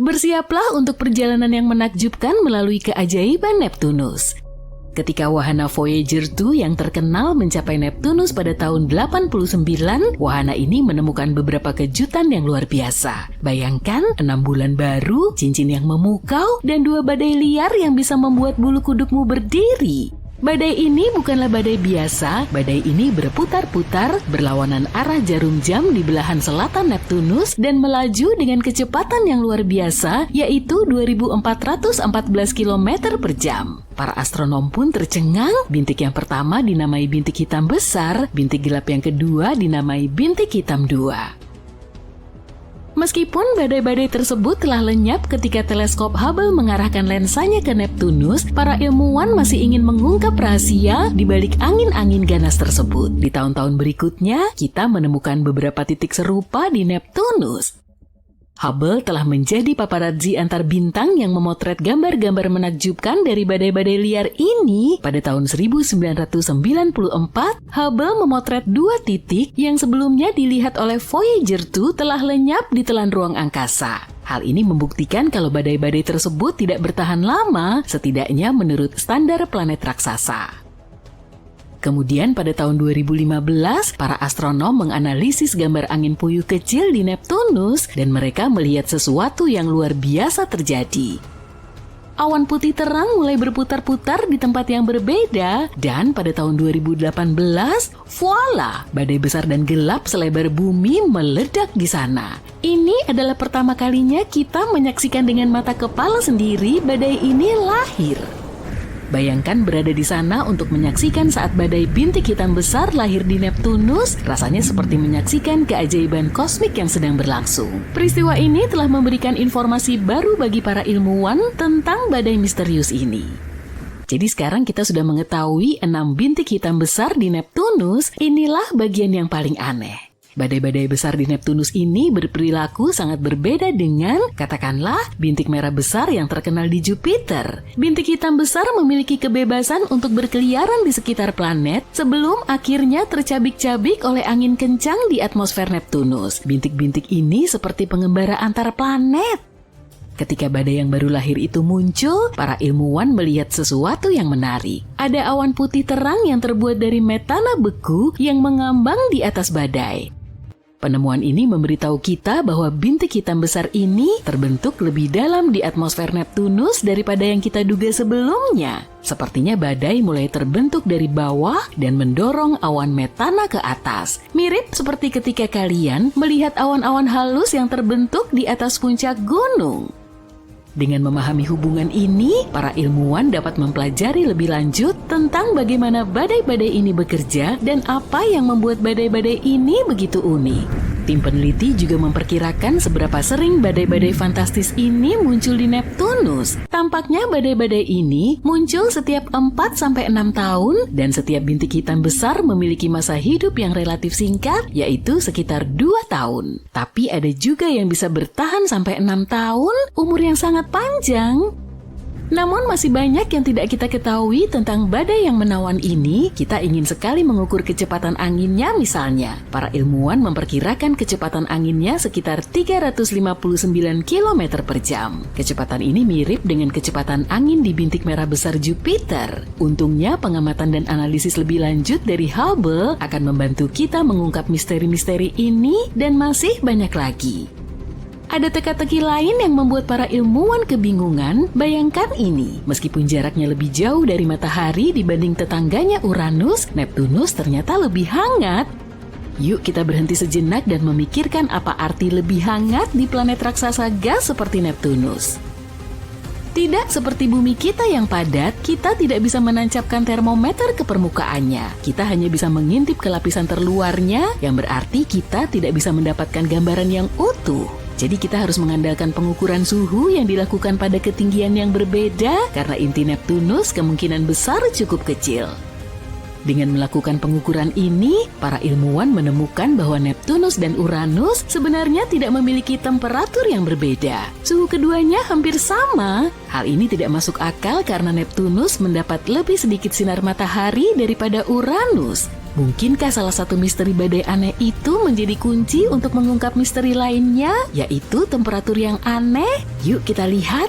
Bersiaplah untuk perjalanan yang menakjubkan melalui keajaiban Neptunus. Ketika wahana Voyager 2 yang terkenal mencapai Neptunus pada tahun 89, wahana ini menemukan beberapa kejutan yang luar biasa. Bayangkan 6 bulan baru, cincin yang memukau, dan 2 badai liar yang bisa membuat bulu kudukmu berdiri. Badai ini bukanlah badai biasa, badai ini berputar-putar berlawanan arah jarum jam di belahan selatan Neptunus dan melaju dengan kecepatan yang luar biasa, yaitu 2.414 km per jam. Para astronom pun tercengang, bintik yang pertama dinamai bintik hitam besar, bintik gelap yang kedua dinamai bintik hitam 2. Meskipun badai-badai tersebut telah lenyap ketika teleskop Hubble mengarahkan lensanya ke Neptunus, para ilmuwan masih ingin mengungkap rahasia di balik angin-angin ganas tersebut. Di tahun-tahun berikutnya, kita menemukan beberapa titik serupa di Neptunus. Hubble telah menjadi paparazzi antar bintang yang memotret gambar-gambar menakjubkan dari badai-badai liar ini. Pada tahun 1994, Hubble memotret 2 titik yang sebelumnya dilihat oleh Voyager 2 telah lenyap di telan ruang angkasa. Hal ini membuktikan kalau badai-badai tersebut tidak bertahan lama, setidaknya menurut standar planet raksasa. Kemudian pada tahun 2015, para astronom menganalisis gambar angin puyuh kecil di Neptunus dan mereka melihat sesuatu yang luar biasa terjadi. Awan putih terang mulai berputar-putar di tempat yang berbeda dan pada tahun 2018, voila, badai besar dan gelap selebar bumi meledak di sana. Ini adalah pertama kalinya kita menyaksikan dengan mata kepala sendiri badai ini lahir. Bayangkan berada di sana untuk menyaksikan saat badai bintik hitam besar lahir di Neptunus, rasanya seperti menyaksikan keajaiban kosmik yang sedang berlangsung. Peristiwa ini telah memberikan informasi baru bagi para ilmuwan tentang badai misterius ini. Jadi sekarang kita sudah mengetahui 6 bintik hitam besar di Neptunus, inilah bagian yang paling aneh. Badai-badai besar di Neptunus ini berperilaku sangat berbeda dengan, katakanlah, bintik merah besar yang terkenal di Jupiter. Bintik hitam besar memiliki kebebasan untuk berkeliaran di sekitar planet sebelum akhirnya tercabik-cabik oleh angin kencang di atmosfer Neptunus. Bintik-bintik ini seperti pengembara antar planet. Ketika badai yang baru lahir itu muncul, para ilmuwan melihat sesuatu yang menarik. Ada awan putih terang yang terbuat dari metana beku yang mengambang di atas badai. Penemuan ini memberitahu kita bahwa bintik hitam besar ini terbentuk lebih dalam di atmosfer Neptunus daripada yang kita duga sebelumnya. Sepertinya badai mulai terbentuk dari bawah dan mendorong awan metana ke atas. Mirip seperti ketika kalian melihat awan-awan halus yang terbentuk di atas puncak gunung. Dengan memahami hubungan ini, para ilmuwan dapat mempelajari lebih lanjut tentang bagaimana badai-badai ini bekerja dan apa yang membuat badai-badai ini begitu unik. Tim peneliti juga memperkirakan seberapa sering badai-badai fantastis ini muncul di Neptunus. Tampaknya badai-badai ini muncul setiap 4-6 tahun dan setiap bintik hitam besar memiliki masa hidup yang relatif singkat, yaitu sekitar 2 tahun. Tapi ada juga yang bisa bertahan sampai 6 tahun, umur yang sangat panjang. Namun masih banyak yang tidak kita ketahui tentang badai yang menawan ini. Kita ingin sekali mengukur kecepatan anginnya misalnya. Para ilmuwan memperkirakan kecepatan anginnya sekitar 359 km per jam. Kecepatan ini mirip dengan kecepatan angin di bintik merah besar Jupiter. Untungnya pengamatan dan analisis lebih lanjut dari Hubble akan membantu kita mengungkap misteri-misteri ini dan masih banyak lagi. Ada teka-teki lain yang membuat para ilmuwan kebingungan. Bayangkan ini, meskipun jaraknya lebih jauh dari matahari dibanding tetangganya Uranus, Neptunus ternyata lebih hangat. Yuk kita berhenti sejenak dan memikirkan apa arti lebih hangat di planet raksasa gas seperti Neptunus. Tidak seperti bumi kita yang padat, kita tidak bisa menancapkan termometer ke permukaannya. Kita hanya bisa mengintip ke lapisan terluarnya, yang berarti kita tidak bisa mendapatkan gambaran yang utuh. Jadi kita harus mengandalkan pengukuran suhu yang dilakukan pada ketinggian yang berbeda karena inti Neptunus kemungkinan besar cukup kecil. Dengan melakukan pengukuran ini, para ilmuwan menemukan bahwa Neptunus dan Uranus sebenarnya tidak memiliki temperatur yang berbeda. Suhu keduanya hampir sama. Hal ini tidak masuk akal karena Neptunus mendapat lebih sedikit sinar matahari daripada Uranus. Mungkinkah salah satu misteri badai aneh itu menjadi kunci untuk mengungkap misteri lainnya, yaitu temperatur yang aneh? Yuk kita lihat.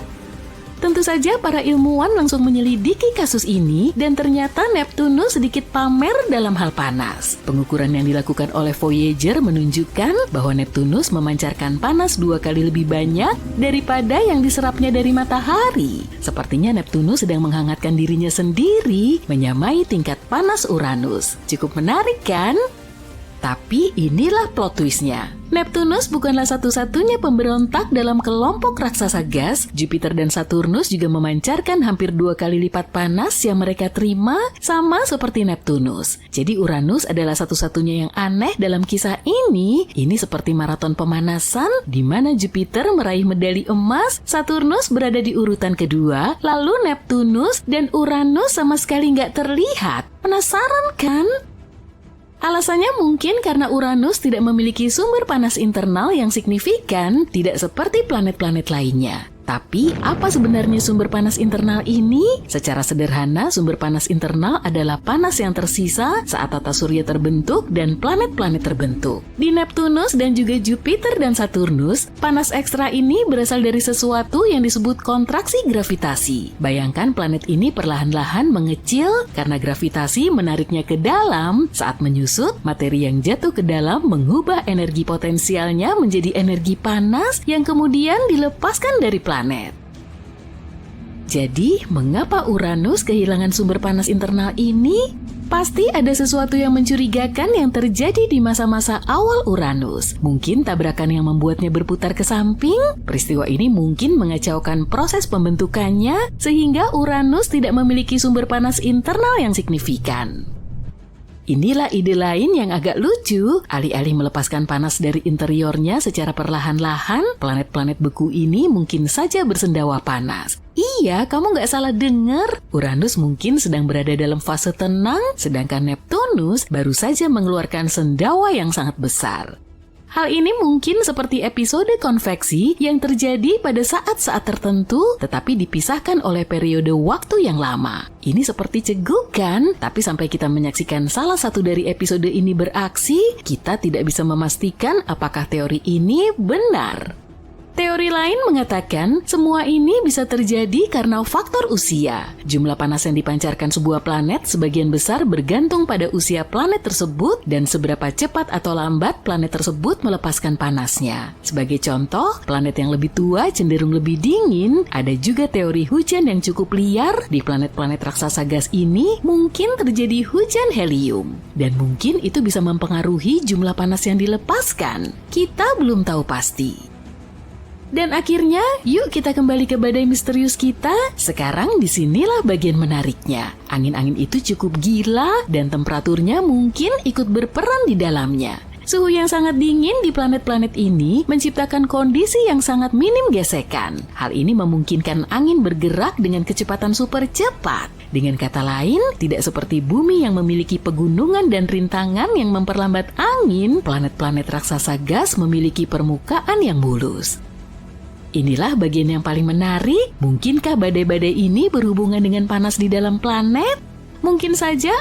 Tentu saja para ilmuwan langsung menyelidiki kasus ini dan ternyata Neptunus sedikit pamer dalam hal panas. Pengukuran yang dilakukan oleh Voyager menunjukkan bahwa Neptunus memancarkan panas 2 kali lebih banyak daripada yang diserapnya dari matahari. Sepertinya Neptunus sedang menghangatkan dirinya sendiri, menyamai tingkat panas Uranus. Cukup menarik kan? Tapi inilah plot twistnya. Neptunus bukanlah satu-satunya pemberontak dalam kelompok raksasa gas. Jupiter dan Saturnus juga memancarkan hampir 2 kali lipat panas yang mereka terima, sama seperti Neptunus. Jadi Uranus adalah satu-satunya yang aneh dalam kisah ini. Ini seperti maraton pemanasan, di mana Jupiter meraih medali emas, Saturnus berada di urutan kedua, lalu Neptunus dan Uranus sama sekali nggak terlihat. Penasaran kan? Alasannya mungkin karena Uranus tidak memiliki sumber panas internal yang signifikan, tidak seperti planet-planet lainnya. Tapi, apa sebenarnya sumber panas internal ini? Secara sederhana, sumber panas internal adalah panas yang tersisa saat tata surya terbentuk dan planet-planet terbentuk. Di Neptunus dan juga Jupiter dan Saturnus, panas ekstra ini berasal dari sesuatu yang disebut kontraksi gravitasi. Bayangkan planet ini perlahan-lahan mengecil karena gravitasi menariknya ke dalam. Saat menyusut, materi yang jatuh ke dalam mengubah energi potensialnya menjadi energi panas yang kemudian dilepaskan dari planet. Jadi, mengapa Uranus kehilangan sumber panas internal ini? Pasti ada sesuatu yang mencurigakan yang terjadi di masa-masa awal Uranus. Mungkin tabrakan yang membuatnya berputar ke samping? Peristiwa ini mungkin mengacaukan proses pembentukannya, sehingga Uranus tidak memiliki sumber panas internal yang signifikan. Inilah ide lain yang agak lucu. Alih-alih melepaskan panas dari interiornya secara perlahan-lahan, planet-planet beku ini mungkin saja bersendawa panas. Iya, kamu nggak salah dengar. Uranus mungkin sedang berada dalam fase tenang, sedangkan Neptunus baru saja mengeluarkan sendawa yang sangat besar. Hal ini mungkin seperti episode konveksi yang terjadi pada saat-saat tertentu, tetapi dipisahkan oleh periode waktu yang lama. Ini seperti cegukan, tapi sampai kita menyaksikan salah satu dari episode ini beraksi, kita tidak bisa memastikan apakah teori ini benar. Teori lain mengatakan semua ini bisa terjadi karena faktor usia. Jumlah panas yang dipancarkan sebuah planet sebagian besar bergantung pada usia planet tersebut dan seberapa cepat atau lambat planet tersebut melepaskan panasnya. Sebagai contoh, planet yang lebih tua cenderung lebih dingin. Ada juga teori hujan yang cukup liar. Di planet-planet raksasa gas ini mungkin terjadi hujan helium. Dan mungkin itu bisa mempengaruhi jumlah panas yang dilepaskan. Kita belum tahu pasti. Dan akhirnya, yuk kita kembali ke badai misterius kita. Sekarang disinilah bagian menariknya. Angin-angin itu cukup gila dan temperaturnya mungkin ikut berperan di dalamnya. Suhu yang sangat dingin di planet-planet ini menciptakan kondisi yang sangat minim gesekan. Hal ini memungkinkan angin bergerak dengan kecepatan super cepat. Dengan kata lain, tidak seperti bumi yang memiliki pegunungan dan rintangan yang memperlambat angin, planet-planet raksasa gas memiliki permukaan yang mulus. Inilah bagian yang paling menarik. Mungkinkah badai-badai ini berhubungan dengan panas di dalam planet? Mungkin saja.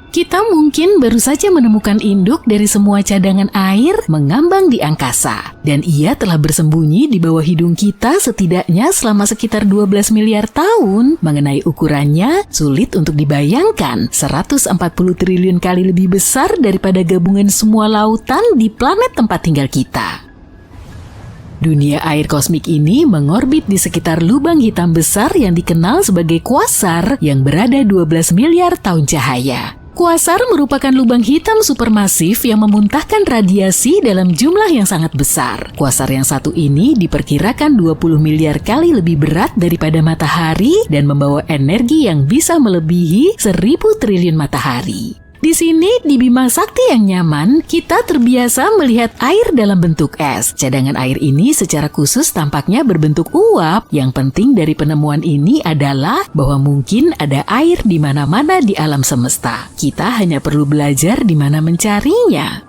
Kita mungkin baru saja menemukan induk dari semua cadangan air mengambang di angkasa. Dan ia telah bersembunyi di bawah hidung kita setidaknya selama sekitar 12 miliar tahun. Mengenai ukurannya, sulit untuk dibayangkan. 140 triliun kali lebih besar daripada gabungan semua lautan di planet tempat tinggal kita. Dunia air kosmik ini mengorbit di sekitar lubang hitam besar yang dikenal sebagai kuasar yang berada 12 miliar tahun cahaya. Kuasar merupakan lubang hitam supermasif yang memuntahkan radiasi dalam jumlah yang sangat besar. Kuasar yang satu ini diperkirakan 20 miliar kali lebih berat daripada matahari dan membawa energi yang bisa melebihi 1000 triliun matahari. Di sini, di Bima Sakti yang nyaman, kita terbiasa melihat air dalam bentuk es. Cadangan air ini secara khusus tampaknya berbentuk uap. Yang penting dari penemuan ini adalah bahwa mungkin ada air di mana-mana di alam semesta. Kita hanya perlu belajar di mana mencarinya.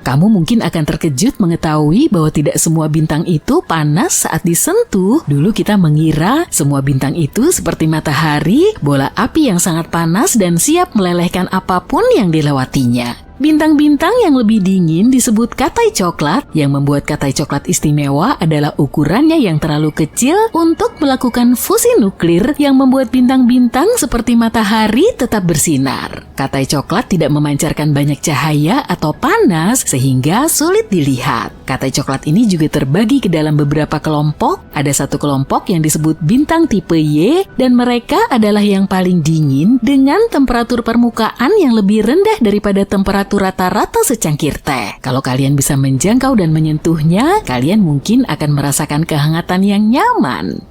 Kamu mungkin akan terkejut mengetahui bahwa tidak semua bintang itu panas saat disentuh. Dulu kita mengira semua bintang itu seperti matahari, bola api yang sangat panas dan siap melelehkan apapun yang dilewatinya. Bintang-bintang yang lebih dingin disebut katai coklat. Yang membuat katai coklat istimewa adalah ukurannya yang terlalu kecil untuk melakukan fusi nuklir yang membuat bintang-bintang seperti matahari tetap bersinar. Katai coklat tidak memancarkan banyak cahaya atau panas sehingga sulit dilihat. Katai coklat ini juga terbagi ke dalam beberapa kelompok. Ada satu kelompok yang disebut bintang tipe Y dan mereka adalah yang paling dingin dengan temperatur permukaan yang lebih rendah daripada temperatur rata-rata secangkir teh. Kalau kalian bisa menjangkau dan menyentuhnya, kalian mungkin akan merasakan kehangatan yang nyaman.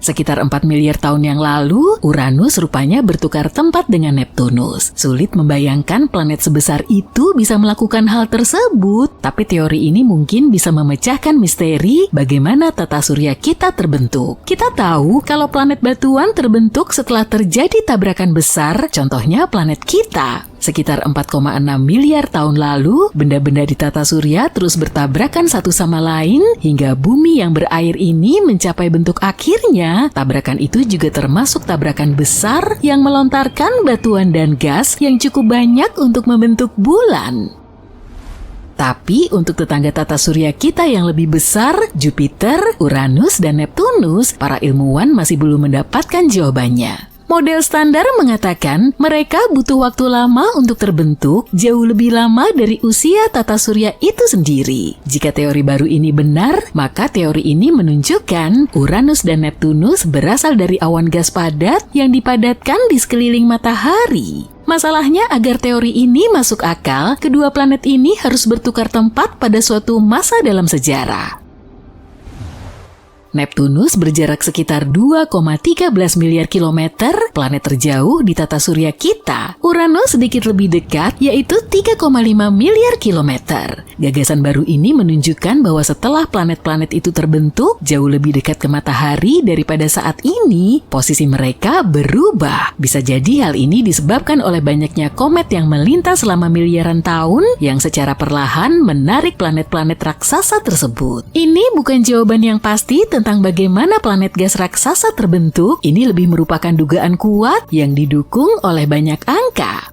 Sekitar 4 miliar tahun yang lalu, Uranus rupanya bertukar tempat dengan Neptunus. Sulit membayangkan planet sebesar itu bisa melakukan hal tersebut, tapi teori ini mungkin bisa memecahkan misteri bagaimana tata surya kita terbentuk. Kita tahu kalau planet batuan terbentuk setelah terjadi tabrakan besar, contohnya planet kita. Sekitar 4,6 miliar tahun lalu, benda-benda di tata surya terus bertabrakan satu sama lain hingga bumi yang berair ini mencapai bentuk akhirnya. Tabrakan itu juga termasuk tabrakan besar yang melontarkan batuan dan gas yang cukup banyak untuk membentuk bulan. Tapi untuk tetangga tata surya kita yang lebih besar, Jupiter, Uranus, dan Neptunus, para ilmuwan masih belum mendapatkan jawabannya. Model standar mengatakan mereka butuh waktu lama untuk terbentuk, jauh lebih lama dari usia tata surya itu sendiri. Jika teori baru ini benar, maka teori ini menunjukkan Uranus dan Neptunus berasal dari awan gas padat yang dipadatkan di sekeliling matahari. Masalahnya, agar teori ini masuk akal, kedua planet ini harus bertukar tempat pada suatu masa dalam sejarah. Neptunus berjarak sekitar 2,13 miliar kilometer, planet terjauh di tata surya kita. Uranus sedikit lebih dekat, yaitu 3,5 miliar kilometer. Gagasan baru ini menunjukkan bahwa setelah planet-planet itu terbentuk, jauh lebih dekat ke matahari daripada saat ini, posisi mereka berubah. Bisa jadi hal ini disebabkan oleh banyaknya komet yang melintas selama miliaran tahun, yang secara perlahan menarik planet-planet raksasa tersebut. Ini bukan jawaban yang pasti tentang bagaimana planet gas raksasa terbentuk. Ini lebih merupakan dugaan kuat yang didukung oleh banyak angka.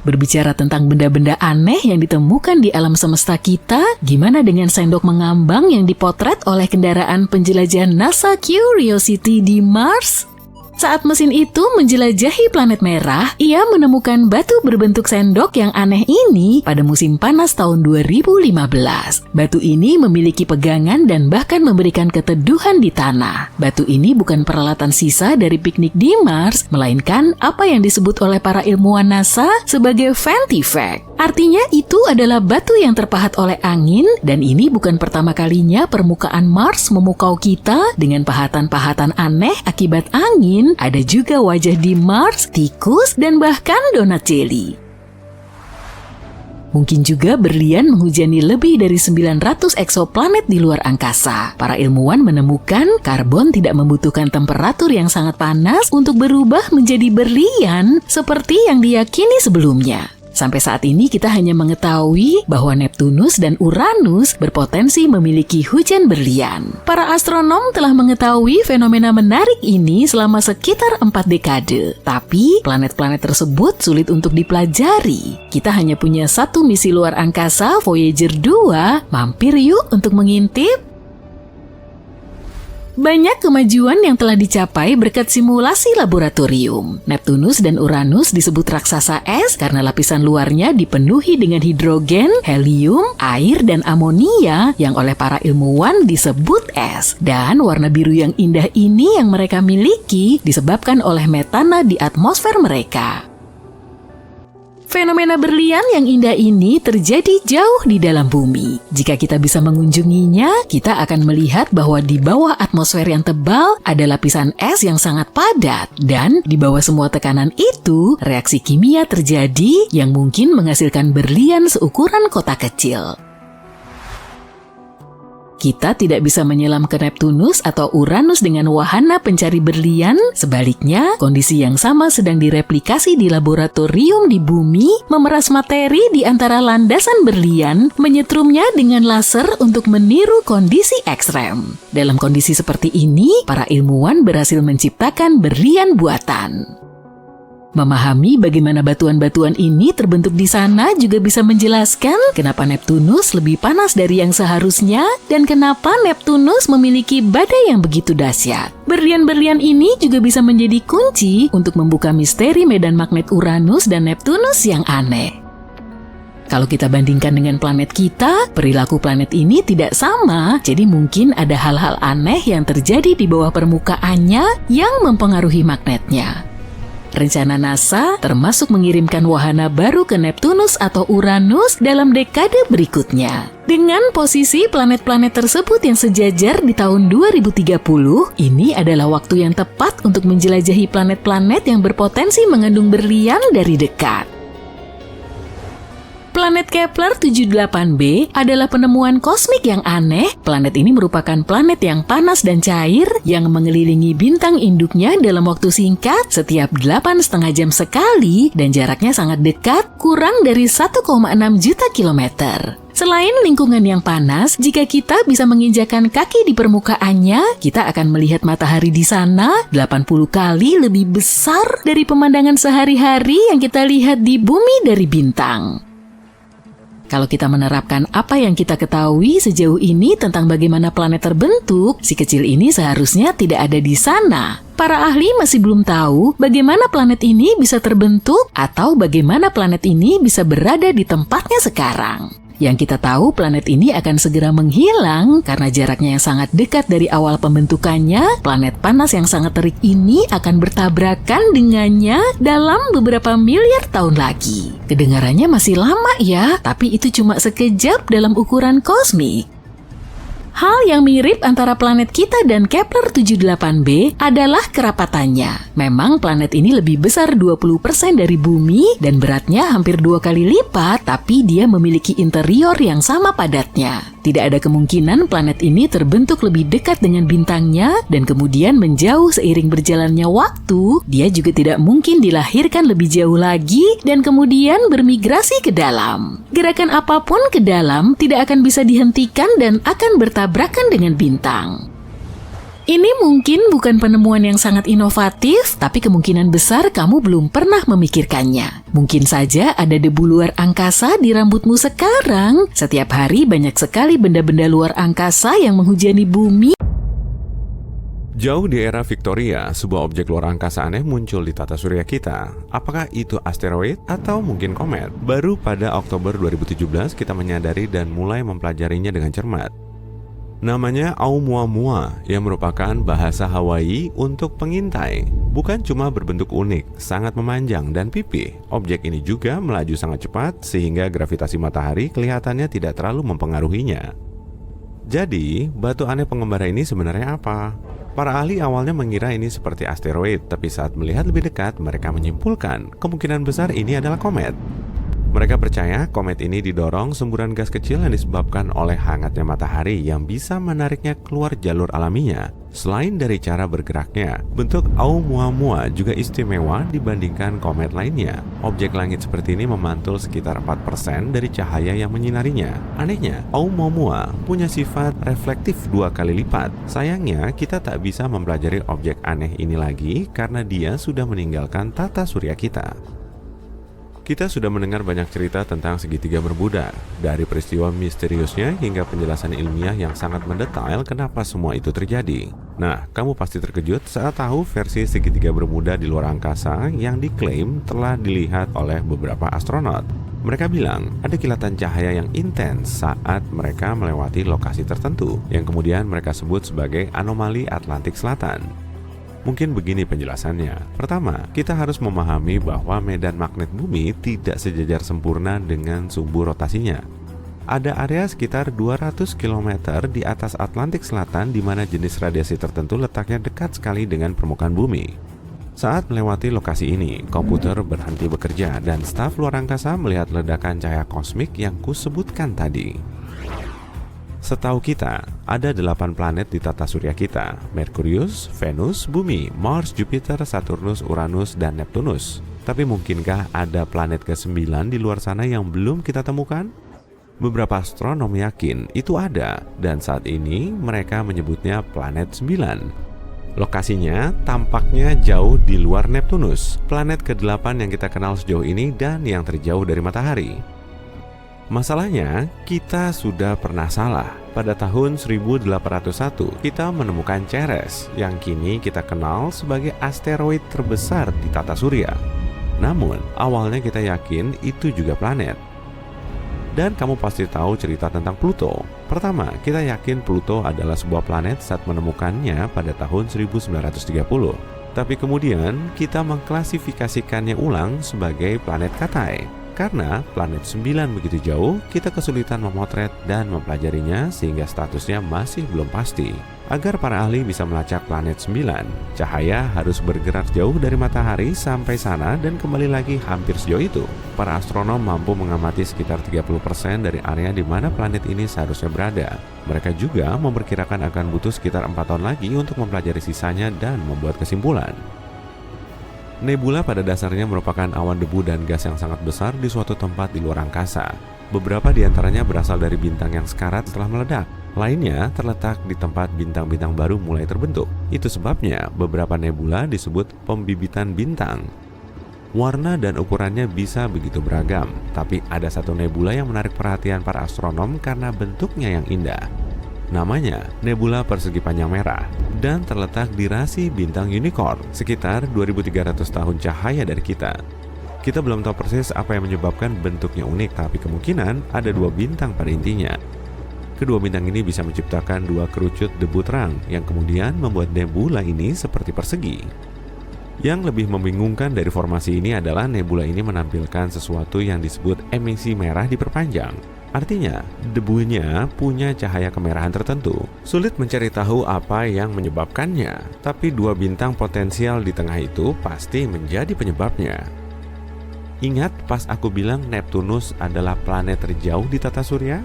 Berbicara tentang benda-benda aneh yang ditemukan di alam semesta kita, gimana dengan sendok mengambang yang dipotret oleh kendaraan penjelajah NASA Curiosity di Mars? Saat mesin itu menjelajahi planet merah, ia menemukan batu berbentuk sendok yang aneh ini pada musim panas tahun 2015. Batu ini memiliki pegangan dan bahkan memberikan keteduhan di tanah. Batu ini bukan peralatan sisa dari piknik di Mars, melainkan apa yang disebut oleh para ilmuwan NASA sebagai Vantifact. Artinya itu adalah batu yang terpahat oleh angin, dan ini bukan pertama kalinya permukaan Mars memukau kita dengan pahatan-pahatan aneh akibat angin. Ada juga wajah di Mars, tikus, dan bahkan donat jelly. Mungkin juga berlian menghujani lebih dari 900 eksoplanet di luar angkasa. Para ilmuwan menemukan karbon tidak membutuhkan temperatur yang sangat panas untuk berubah menjadi berlian seperti yang diyakini sebelumnya. Sampai saat ini kita hanya mengetahui bahwa Neptunus dan Uranus berpotensi memiliki hujan berlian. Para astronom telah mengetahui fenomena menarik ini selama sekitar 4 dekade. Tapi planet-planet tersebut sulit untuk dipelajari. Kita hanya punya satu misi luar angkasa, Voyager 2. Mampir yuk untuk mengintip. Banyak kemajuan yang telah dicapai berkat simulasi laboratorium. Neptunus dan Uranus disebut raksasa es karena lapisan luarnya dipenuhi dengan hidrogen, helium, air, dan amonia yang oleh para ilmuwan disebut es. Dan warna biru yang indah ini yang mereka miliki disebabkan oleh metana di atmosfer mereka. Fenomena berlian yang indah ini terjadi jauh di dalam bumi. Jika kita bisa mengunjunginya, kita akan melihat bahwa di bawah atmosfer yang tebal ada lapisan es yang sangat padat. Dan di bawah semua tekanan itu, reaksi kimia terjadi yang mungkin menghasilkan berlian seukuran kota kecil. Kita tidak bisa menyelam ke Neptunus atau Uranus dengan wahana pencari berlian. Sebaliknya, kondisi yang sama sedang direplikasi di laboratorium di bumi, memeras materi di antara landasan berlian, menyetrumnya dengan laser untuk meniru kondisi ekstrem. Dalam kondisi seperti ini, para ilmuwan berhasil menciptakan berlian buatan. Memahami bagaimana batuan-batuan ini terbentuk di sana juga bisa menjelaskan kenapa Neptunus lebih panas dari yang seharusnya dan kenapa Neptunus memiliki badai yang begitu dahsyat. Berlian-berlian ini juga bisa menjadi kunci untuk membuka misteri medan magnet Uranus dan Neptunus yang aneh. Kalau kita bandingkan dengan planet kita, perilaku planet ini tidak sama, jadi mungkin ada hal-hal aneh yang terjadi di bawah permukaannya yang mempengaruhi magnetnya. Rencana NASA termasuk mengirimkan wahana baru ke Neptunus atau Uranus dalam dekade berikutnya. Dengan posisi planet-planet tersebut yang sejajar di tahun 2030, ini adalah waktu yang tepat untuk menjelajahi planet-planet yang berpotensi mengandung berlian dari dekat. Planet Kepler 78b adalah penemuan kosmik yang aneh. Planet ini merupakan planet yang panas dan cair yang mengelilingi bintang induknya dalam waktu singkat setiap 8,5 jam sekali dan jaraknya sangat dekat, kurang dari 1,6 juta kilometer. Selain lingkungan yang panas, jika kita bisa menginjakan kaki di permukaannya, kita akan melihat matahari di sana 80 kali lebih besar dari pemandangan sehari-hari yang kita lihat di bumi dari bintang. Kalau kita menerapkan apa yang kita ketahui sejauh ini tentang bagaimana planet terbentuk, si kecil ini seharusnya tidak ada di sana. Para ahli masih belum tahu bagaimana planet ini bisa terbentuk atau bagaimana planet ini bisa berada di tempatnya sekarang. Yang kita tahu, planet ini akan segera menghilang karena jaraknya yang sangat dekat dari awal pembentukannya. Planet panas yang sangat terik ini akan bertabrakan dengannya dalam beberapa miliar tahun lagi. Kedengarannya masih lama ya, tapi itu cuma sekejap dalam ukuran kosmik. Hal yang mirip antara planet kita dan Kepler 78b adalah kerapatannya. Memang planet ini lebih besar 20% dari bumi dan beratnya hampir 2 kali lipat, tapi dia memiliki interior yang sama padatnya. Tidak ada kemungkinan planet ini terbentuk lebih dekat dengan bintangnya dan kemudian menjauh seiring berjalannya waktu. Dia juga tidak mungkin dilahirkan lebih jauh lagi dan kemudian bermigrasi ke dalam. Gerakan apapun ke dalam tidak akan bisa dihentikan dan akan bertabrakan dengan bintang. Ini mungkin bukan penemuan yang sangat inovatif, tapi kemungkinan besar kamu belum pernah memikirkannya. Mungkin saja ada debu luar angkasa di rambutmu sekarang. Setiap hari banyak sekali benda-benda luar angkasa yang menghujani bumi. Jauh di era Victoria, sebuah objek luar angkasa aneh muncul di tata surya kita. Apakah itu asteroid atau mungkin komet? Baru pada Oktober 2017 kita menyadari dan mulai mempelajarinya dengan cermat. Namanya Oumuamua yang merupakan bahasa Hawaii untuk pengintai. Bukan cuma berbentuk unik, sangat memanjang dan pipih. Objek ini juga melaju sangat cepat sehingga gravitasi matahari kelihatannya tidak terlalu mempengaruhinya. Jadi, batu aneh pengembara ini sebenarnya apa? Para ahli awalnya mengira ini seperti asteroid, tapi saat melihat lebih dekat, mereka menyimpulkan kemungkinan besar ini adalah komet. Mereka percaya komet ini didorong semburan gas kecil yang disebabkan oleh hangatnya matahari yang bisa menariknya keluar jalur alaminya. Selain dari cara bergeraknya, bentuk Oumuamua juga istimewa dibandingkan komet lainnya. Objek langit seperti ini memantul sekitar 4% dari cahaya yang menyinarinya. Anehnya, Oumuamua punya sifat reflektif 2 kali lipat. Sayangnya, kita tak bisa mempelajari objek aneh ini lagi karena dia sudah meninggalkan tata surya kita. Kita sudah mendengar banyak cerita tentang segitiga Bermuda, dari peristiwa misteriusnya hingga penjelasan ilmiah yang sangat mendetail kenapa semua itu terjadi. Nah, kamu pasti terkejut saat tahu versi segitiga Bermuda di luar angkasa yang diklaim telah dilihat oleh beberapa astronot. Mereka bilang ada kilatan cahaya yang intens saat mereka melewati lokasi tertentu, yang kemudian mereka sebut sebagai anomali Atlantik Selatan. Mungkin begini penjelasannya. Pertama, kita harus memahami bahwa medan magnet bumi tidak sejajar sempurna dengan sumbu rotasinya. Ada area sekitar 200 km di atas Atlantik Selatan di mana jenis radiasi tertentu letaknya dekat sekali dengan permukaan bumi. Saat melewati lokasi ini, komputer berhenti bekerja dan staf luar angkasa melihat ledakan cahaya kosmik yang kusebutkan tadi. Setahu kita, ada 8 planet di tata surya kita: Merkurius, Venus, Bumi, Mars, Jupiter, Saturnus, Uranus, dan Neptunus. Tapi mungkinkah ada planet ke-9 di luar sana yang belum kita temukan? Beberapa astronom yakin itu ada, dan saat ini mereka menyebutnya planet 9. Lokasinya tampaknya jauh di luar Neptunus, planet ke-8 yang kita kenal sejauh ini dan yang terjauh dari matahari. Masalahnya, kita sudah pernah salah. Pada tahun 1801, kita menemukan Ceres, yang kini kita kenal sebagai asteroid terbesar di tata surya. Namun, awalnya kita yakin itu juga planet. Dan kamu pasti tahu cerita tentang Pluto. Pertama, kita yakin Pluto adalah sebuah planet saat menemukannya pada tahun 1930. Tapi kemudian, kita mengklasifikasikannya ulang sebagai planet Katai. Karena planet 9 begitu jauh, kita kesulitan memotret dan mempelajarinya sehingga statusnya masih belum pasti. Agar para ahli bisa melacak planet 9, cahaya harus bergerak jauh dari matahari sampai sana dan kembali lagi hampir sejauh itu. Para astronom mampu mengamati sekitar 30% dari area di mana planet ini seharusnya berada. Mereka juga memperkirakan akan butuh sekitar 4 tahun lagi untuk mempelajari sisanya dan membuat kesimpulan. Nebula pada dasarnya merupakan awan debu dan gas yang sangat besar di suatu tempat di luar angkasa. Beberapa di antaranya berasal dari bintang yang sekarat setelah meledak. Lainnya terletak di tempat bintang-bintang baru mulai terbentuk. Itu sebabnya beberapa nebula disebut pembibitan bintang. Warna dan ukurannya bisa begitu beragam, tapi ada satu nebula yang menarik perhatian para astronom karena bentuknya yang indah. Namanya nebula persegi panjang merah dan terletak di rasi bintang Unicorn, sekitar 2300 tahun cahaya dari kita. Kita belum tahu persis apa yang menyebabkan bentuknya unik, tapi kemungkinan ada 2 bintang pada intinya. Kedua bintang ini bisa menciptakan 2 kerucut debu terang yang kemudian membuat nebula ini seperti persegi. Yang lebih membingungkan dari formasi ini adalah nebula ini menampilkan sesuatu yang disebut emisi merah diperpanjang. Artinya, debunya punya cahaya kemerahan tertentu. Sulit mencari tahu apa yang menyebabkannya, tapi 2 bintang potensial di tengah itu pasti menjadi penyebabnya. Ingat pas aku bilang Neptunus adalah planet terjauh di tata surya?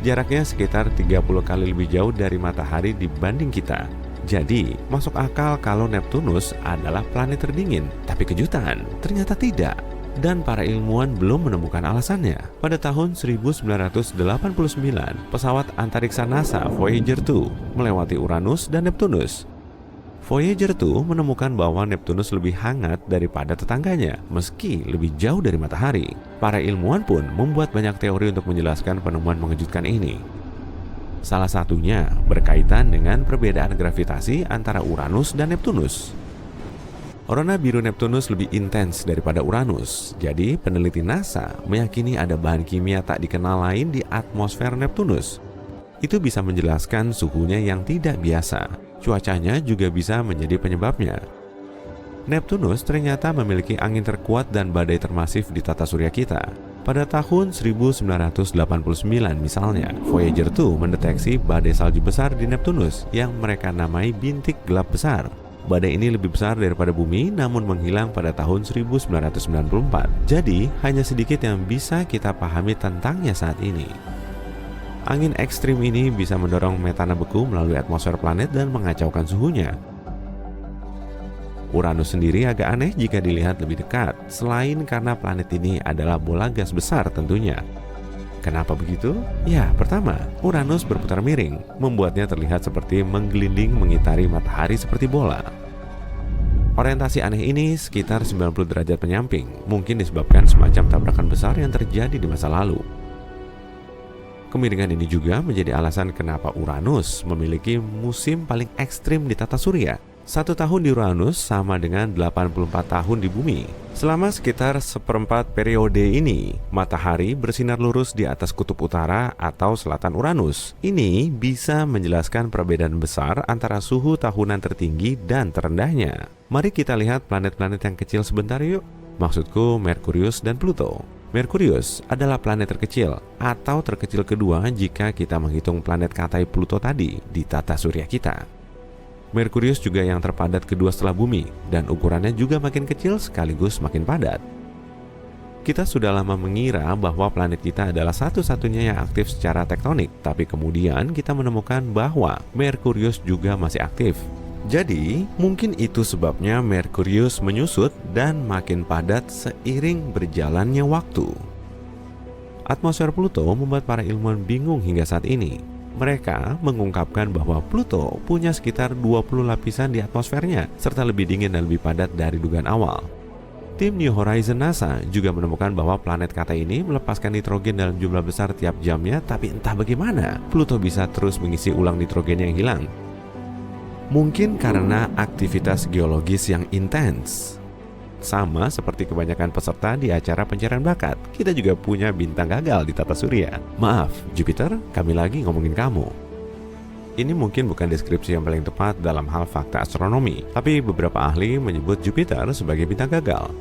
Jaraknya sekitar 30 kali lebih jauh dari matahari dibanding kita. Jadi, masuk akal kalau Neptunus adalah planet terdingin. Tapi kejutan, ternyata tidak. Dan para ilmuwan belum menemukan alasannya. Pada tahun 1989, pesawat antariksa NASA Voyager 2 melewati Uranus dan Neptunus. Voyager 2 menemukan bahwa Neptunus lebih hangat daripada tetangganya, meski lebih jauh dari matahari. Para ilmuwan pun membuat banyak teori untuk menjelaskan penemuan mengejutkan ini. Salah satunya berkaitan dengan perbedaan gravitasi antara Uranus dan Neptunus. Warna biru Neptunus lebih intens daripada Uranus, jadi peneliti NASA meyakini ada bahan kimia tak dikenal lain di atmosfer Neptunus. Itu bisa menjelaskan suhunya yang tidak biasa. Cuacanya juga bisa menjadi penyebabnya. Neptunus ternyata memiliki angin terkuat dan badai termasif di tata surya kita. Pada tahun 1989 misalnya, Voyager 2 mendeteksi badai salju besar di Neptunus yang mereka namai bintik gelap besar. Badai ini lebih besar daripada bumi namun menghilang pada tahun 1994. Jadi, hanya sedikit yang bisa kita pahami tentangnya saat ini. Angin ekstrim ini bisa mendorong metana beku melalui atmosfer planet dan mengacaukan suhunya. Uranus sendiri agak aneh jika dilihat lebih dekat, selain karena planet ini adalah bola gas besar tentunya. Kenapa begitu? Ya, pertama, Uranus berputar miring, membuatnya terlihat seperti menggelinding mengitari matahari seperti bola. Orientasi aneh ini sekitar 90 derajat penyamping, mungkin disebabkan semacam tabrakan besar yang terjadi di masa lalu. Kemiringan ini juga menjadi alasan kenapa Uranus memiliki musim paling ekstrim di tata surya. 1 tahun di Uranus sama dengan 84 tahun di bumi. Selama sekitar 1/4 periode ini, matahari bersinar lurus di atas kutub utara atau selatan Uranus. Ini bisa menjelaskan perbedaan besar antara suhu tahunan tertinggi dan terendahnya. Mari kita lihat planet-planet yang kecil sebentar yuk. Maksudku Merkurius dan Pluto. Merkurius adalah planet terkecil atau terkecil kedua jika kita menghitung planet Katai Pluto tadi di tata surya kita. Merkurius juga yang terpadat kedua setelah bumi, dan ukurannya juga makin kecil sekaligus makin padat. Kita sudah lama mengira bahwa planet kita adalah satu-satunya yang aktif secara tektonik, tapi kemudian kita menemukan bahwa Merkurius juga masih aktif. Jadi, mungkin itu sebabnya Merkurius menyusut dan makin padat seiring berjalannya waktu. Atmosfer Pluto membuat para ilmuwan bingung hingga saat ini. Mereka mengungkapkan bahwa Pluto punya sekitar 20 lapisan di atmosfernya, serta lebih dingin dan lebih padat dari dugaan awal. Tim New Horizons NASA juga menemukan bahwa planet kata ini melepaskan nitrogen dalam jumlah besar tiap jamnya, tapi entah bagaimana Pluto bisa terus mengisi ulang nitrogen yang hilang. Mungkin karena aktivitas geologis yang intens. Sama seperti kebanyakan peserta di acara pencarian bakat, kita juga punya bintang gagal di tata surya. Maaf, Jupiter, kami lagi ngomongin kamu. Ini mungkin bukan deskripsi yang paling tepat dalam hal fakta astronomi, tapi beberapa ahli menyebut Jupiter sebagai bintang gagal.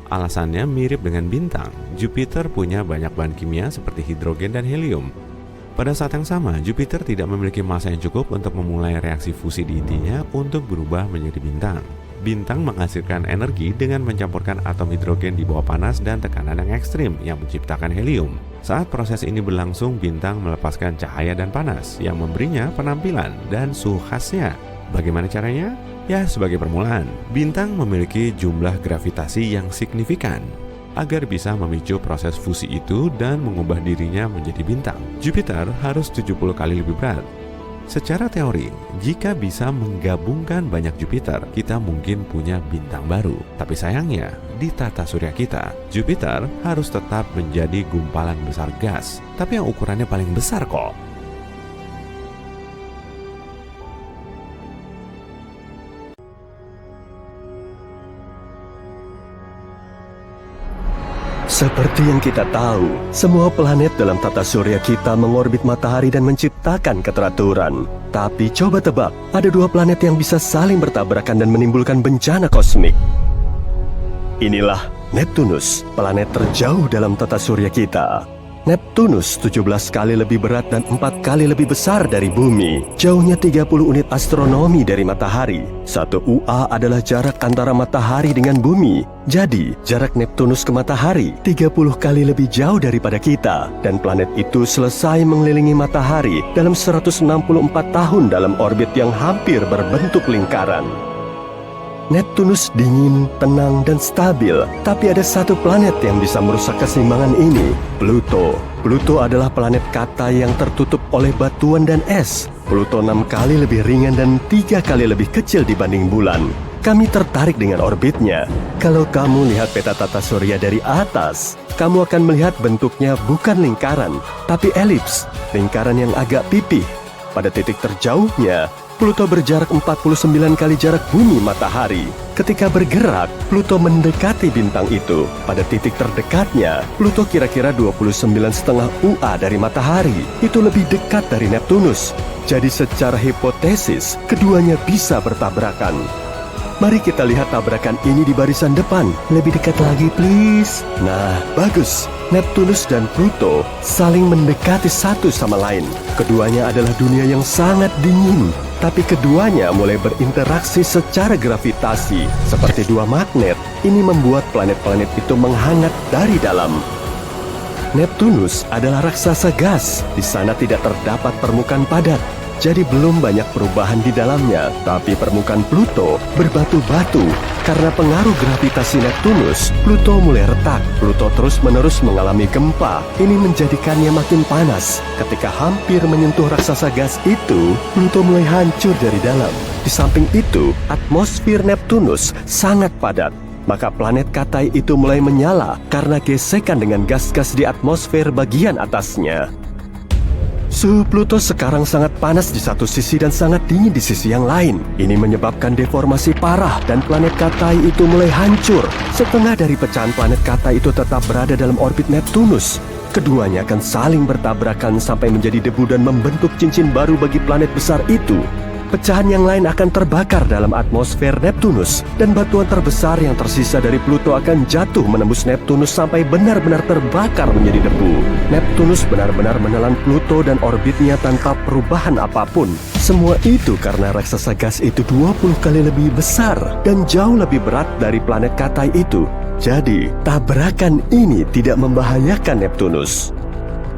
Alasannya mirip dengan bintang. Jupiter punya banyak bahan kimia seperti hidrogen dan helium. Pada saat yang sama, Jupiter tidak memiliki massa yang cukup untuk memulai reaksi fusi di intinya untuk berubah menjadi bintang. Bintang menghasilkan energi dengan mencampurkan atom hidrogen di bawah panas dan tekanan yang ekstrim yang menciptakan helium. Saat proses ini berlangsung, bintang melepaskan cahaya dan panas yang memberinya penampilan dan suhu khasnya. Bagaimana caranya? Ya, sebagai permulaan, bintang memiliki jumlah gravitasi yang signifikan agar bisa memicu proses fusi itu dan mengubah dirinya menjadi bintang. Jupiter harus 70 kali lebih berat. Secara teori, jika bisa menggabungkan banyak Jupiter, kita mungkin punya bintang baru. Tapi sayangnya, di tata surya kita, Jupiter harus tetap menjadi gumpalan besar gas, tapi yang ukurannya paling besar kok. Seperti yang kita tahu, semua planet dalam tata surya kita mengorbit matahari dan menciptakan keteraturan. Tapi coba tebak, ada dua planet yang bisa saling bertabrakan dan menimbulkan bencana kosmik. Inilah Neptunus, planet terjauh dalam tata surya kita. Neptunus 17 kali lebih berat dan 4 kali lebih besar dari bumi. Jauhnya 30 unit astronomi dari matahari. 1 UA adalah jarak antara matahari dengan bumi. Jadi, jarak Neptunus ke matahari 30 kali lebih jauh daripada kita. Dan planet itu selesai mengelilingi matahari dalam 164 tahun dalam orbit yang hampir berbentuk lingkaran. Neptunus dingin, tenang, dan stabil. Tapi ada satu planet yang bisa merusak keseimbangan ini, Pluto. Pluto adalah planet kata yang tertutup oleh batuan dan es. Pluto 6 kali lebih ringan dan 3 kali lebih kecil dibanding bulan. Kami tertarik dengan orbitnya. Kalau kamu lihat peta tata surya dari atas, kamu akan melihat bentuknya bukan lingkaran, tapi elips, lingkaran yang agak pipih. Pada titik terjauhnya, Pluto berjarak 49 kali jarak bumi matahari. Ketika bergerak, Pluto mendekati bintang itu. Pada titik terdekatnya, Pluto kira-kira 29,5 UA dari matahari. Itu lebih dekat dari Neptunus. Jadi secara hipotesis, keduanya bisa bertabrakan. Mari kita lihat tabrakan ini di barisan depan. Lebih dekat lagi, please. Nah, bagus. Neptunus dan Pluto saling mendekati satu sama lain. Keduanya adalah dunia yang sangat dingin, tapi keduanya mulai berinteraksi secara gravitasi. Seperti dua magnet, ini membuat planet-planet itu menghangat dari dalam. Neptunus adalah raksasa gas. Di sana tidak terdapat permukaan padat. Jadi belum banyak perubahan di dalamnya, tapi permukaan Pluto berbatu-batu. Karena pengaruh gravitasi Neptunus, Pluto mulai retak. Pluto terus-menerus mengalami gempa. Ini menjadikannya makin panas. Ketika hampir menyentuh raksasa gas itu, Pluto mulai hancur dari dalam. Di samping itu, atmosfer Neptunus sangat padat. Maka planet Katai itu mulai menyala karena gesekan dengan gas-gas di atmosfer bagian atasnya. Suhu Pluto sekarang sangat panas di satu sisi dan sangat dingin di sisi yang lain. Ini menyebabkan deformasi parah dan planet Katai itu mulai hancur. Setengah dari pecahan planet Katai itu tetap berada dalam orbit Neptunus. Keduanya akan saling bertabrakan sampai menjadi debu dan membentuk cincin baru bagi planet besar itu. Pecahan yang lain akan terbakar dalam atmosfer Neptunus, dan batuan terbesar yang tersisa dari Pluto akan jatuh menembus Neptunus sampai benar-benar terbakar menjadi debu. Neptunus benar-benar menelan Pluto dan orbitnya tanpa perubahan apapun. Semua itu karena raksasa gas itu 20 kali lebih besar dan jauh lebih berat dari planet Katai itu. Jadi, tabrakan ini tidak membahayakan Neptunus.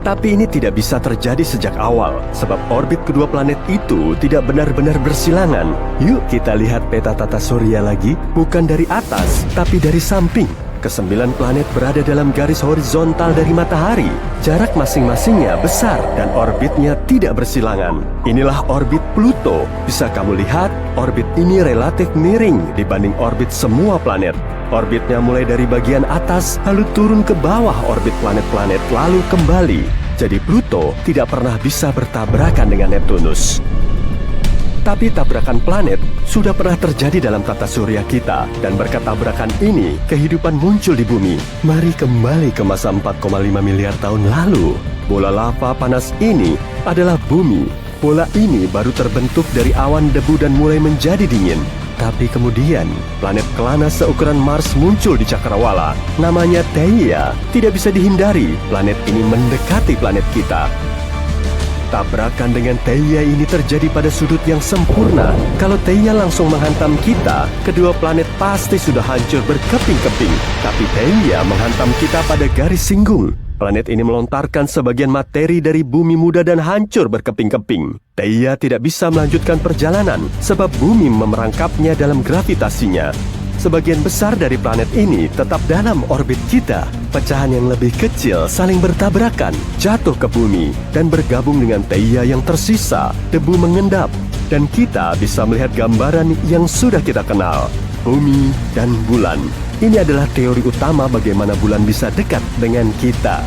Tapi ini tidak bisa terjadi sejak awal, sebab orbit kedua planet itu tidak benar-benar bersilangan. Yuk kita lihat peta tata surya lagi, bukan dari atas, tapi dari samping. Kesembilan planet berada dalam garis horizontal dari matahari. Jarak masing-masingnya besar dan orbitnya tidak bersilangan. Inilah orbit Pluto. Bisa kamu lihat, orbit ini relatif miring dibanding orbit semua planet. Orbitnya mulai dari bagian atas, lalu turun ke bawah orbit planet-planet, lalu kembali. Jadi Pluto tidak pernah bisa bertabrakan dengan Neptunus. Tapi tabrakan planet sudah pernah terjadi dalam tata surya kita, dan berkat tabrakan ini, kehidupan muncul di bumi. Mari kembali ke masa 4,5 miliar tahun lalu. Bola lava panas ini adalah bumi. Bola ini baru terbentuk dari awan debu dan mulai menjadi dingin. Tapi kemudian, planet kelana seukuran Mars muncul di cakrawala. Namanya Theia. Tidak bisa dihindari, planet ini mendekati planet kita. Tabrakan dengan Theia ini terjadi pada sudut yang sempurna. Kalau Theia langsung menghantam kita, kedua planet pasti sudah hancur berkeping-keping. Tapi Theia menghantam kita pada garis singgung. Planet ini melontarkan sebagian materi dari bumi muda dan hancur berkeping-keping. Theia tidak bisa melanjutkan perjalanan sebab bumi memerangkapnya dalam gravitasinya. Sebagian besar dari planet ini tetap dalam orbit kita. Pecahan yang lebih kecil saling bertabrakan, jatuh ke bumi, dan bergabung dengan Theia yang tersisa. Debu mengendap, dan kita bisa melihat gambaran yang sudah kita kenal, bumi dan bulan. Ini adalah teori utama bagaimana bulan bisa dekat dengan kita.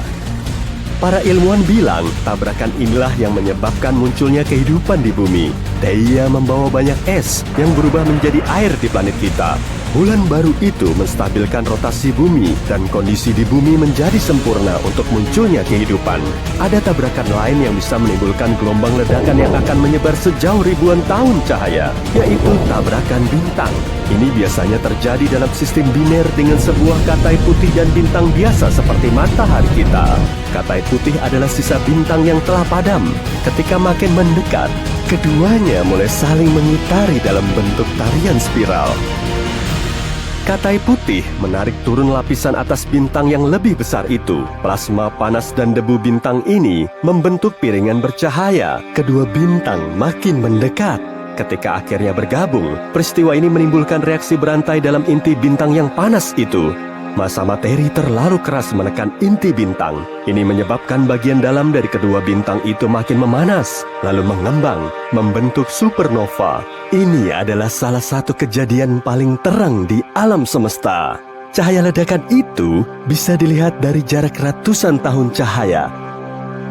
Para ilmuwan bilang, tabrakan inilah yang menyebabkan munculnya kehidupan di bumi. Theia membawa banyak es yang berubah menjadi air di planet kita. Bulan baru itu menstabilkan rotasi bumi dan kondisi di bumi menjadi sempurna untuk munculnya kehidupan. Ada tabrakan lain yang bisa menimbulkan gelombang ledakan yang akan menyebar sejauh ribuan tahun cahaya, yaitu tabrakan bintang. Ini biasanya terjadi dalam sistem biner dengan sebuah katai putih dan bintang biasa seperti matahari kita. Katai putih adalah sisa bintang yang telah padam. Ketika makin mendekat, keduanya mulai saling mengitari dalam bentuk tarian spiral. Katai putih menarik turun lapisan atas bintang yang lebih besar itu. Plasma panas dan debu bintang ini membentuk piringan bercahaya. Kedua bintang makin mendekat. Ketika akhirnya bergabung, peristiwa ini menimbulkan reaksi berantai dalam inti bintang yang panas itu. Massa materi terlalu keras menekan inti bintang. Ini menyebabkan bagian dalam dari kedua bintang itu makin memanas, lalu mengembang, membentuk supernova. Ini adalah salah satu kejadian paling terang di alam semesta. Cahaya ledakan itu bisa dilihat dari jarak ratusan tahun cahaya.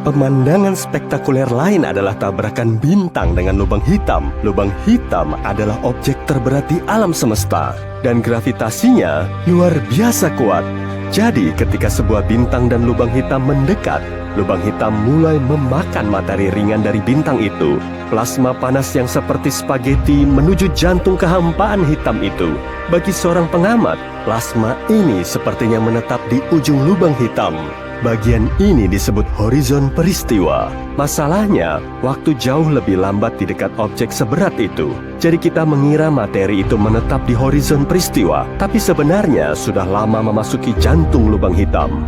Pemandangan spektakuler lain adalah tabrakan bintang dengan lubang hitam. Lubang hitam adalah objek terberat di alam semesta, dan gravitasinya luar biasa kuat. Jadi ketika sebuah bintang dan lubang hitam mendekat, lubang hitam mulai memakan materi ringan dari bintang itu. Plasma panas yang seperti spaghetti menuju jantung kehampaan hitam itu. Bagi seorang pengamat, plasma ini sepertinya menetap di ujung lubang hitam. Bagian ini disebut horizon peristiwa. Masalahnya, waktu jauh lebih lambat di dekat objek seberat itu. Jadi kita mengira materi itu menetap di horizon peristiwa, tapi sebenarnya sudah lama memasuki jantung lubang hitam.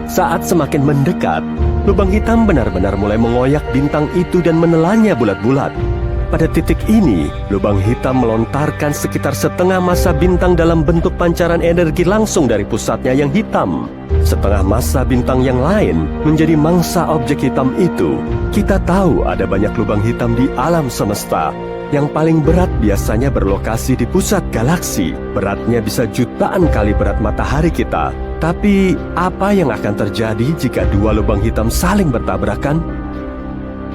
Saat semakin mendekat, lubang hitam benar-benar mulai mengoyak bintang itu dan menelannya bulat-bulat. Pada titik ini, lubang hitam melontarkan sekitar setengah massa bintang dalam bentuk pancaran energi langsung dari pusatnya yang hitam. Setengah massa bintang yang lain menjadi mangsa objek hitam itu. Kita tahu ada banyak lubang hitam di alam semesta. Yang paling berat biasanya berlokasi di pusat galaksi. Beratnya bisa jutaan kali berat matahari kita. Tapi, apa yang akan terjadi jika dua lubang hitam saling bertabrakan?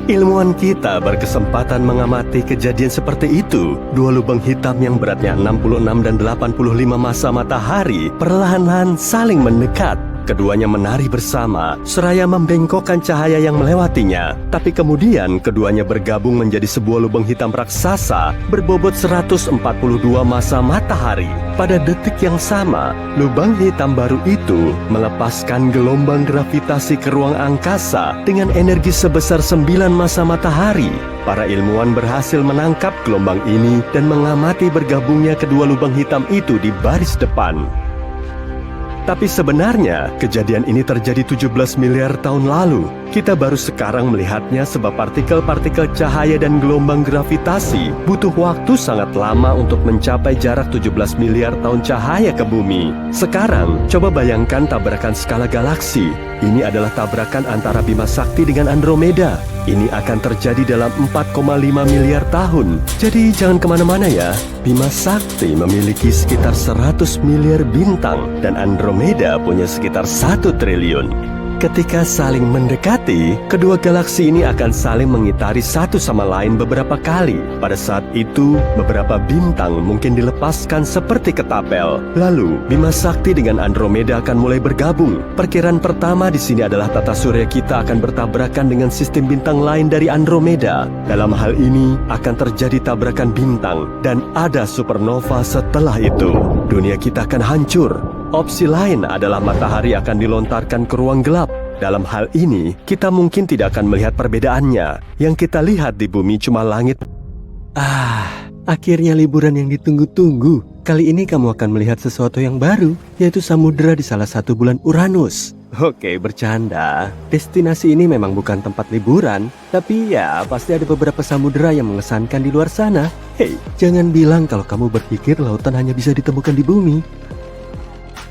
Ilmuwan kita berkesempatan mengamati kejadian seperti itu. Dua lubang hitam yang beratnya 66 dan 85 massa matahari perlahan-lahan saling mendekat. Keduanya menari bersama, seraya membengkokkan cahaya yang melewatinya. Tapi kemudian keduanya bergabung menjadi sebuah lubang hitam raksasa berbobot 142 massa matahari. Pada detik yang sama, lubang hitam baru itu melepaskan gelombang gravitasi ke ruang angkasa dengan energi sebesar 9 massa matahari. Para ilmuwan berhasil menangkap gelombang ini dan mengamati bergabungnya kedua lubang hitam itu di baris depan. Tapi sebenarnya, kejadian ini terjadi 17 miliar tahun lalu. Kita baru sekarang melihatnya sebab partikel-partikel cahaya dan gelombang gravitasi butuh waktu sangat lama untuk mencapai jarak 17 miliar tahun cahaya ke bumi. Sekarang, coba bayangkan tabrakan skala galaksi. Ini adalah tabrakan antara Bima Sakti dengan Andromeda. Ini akan terjadi dalam 4,5 miliar tahun. Jadi jangan kemana-mana ya. Bima Sakti memiliki sekitar 100 miliar bintang dan Andromeda punya sekitar 1 triliun. Ketika saling mendekati, kedua galaksi ini akan saling mengitari satu sama lain beberapa kali. Pada saat itu, beberapa bintang mungkin dilepaskan seperti ketapel. Lalu, Bima Sakti dengan Andromeda akan mulai bergabung. Perkiraan pertama di sini adalah tata surya kita akan bertabrakan dengan sistem bintang lain dari Andromeda. Dalam hal ini, akan terjadi tabrakan bintang dan ada supernova setelah itu. Dunia kita akan hancur. Opsi lain adalah matahari akan dilontarkan ke ruang gelap. Dalam hal ini, kita mungkin tidak akan melihat perbedaannya. Yang kita lihat di bumi cuma langit. Akhirnya liburan yang ditunggu-tunggu. Kali ini kamu akan melihat sesuatu yang baru, yaitu samudera di salah satu bulan Uranus. Oke, bercanda. Destinasi ini memang bukan tempat liburan, tapi ya pasti ada beberapa samudera yang mengesankan di luar sana. Hei, jangan bilang kalau kamu berpikir lautan hanya bisa ditemukan di bumi.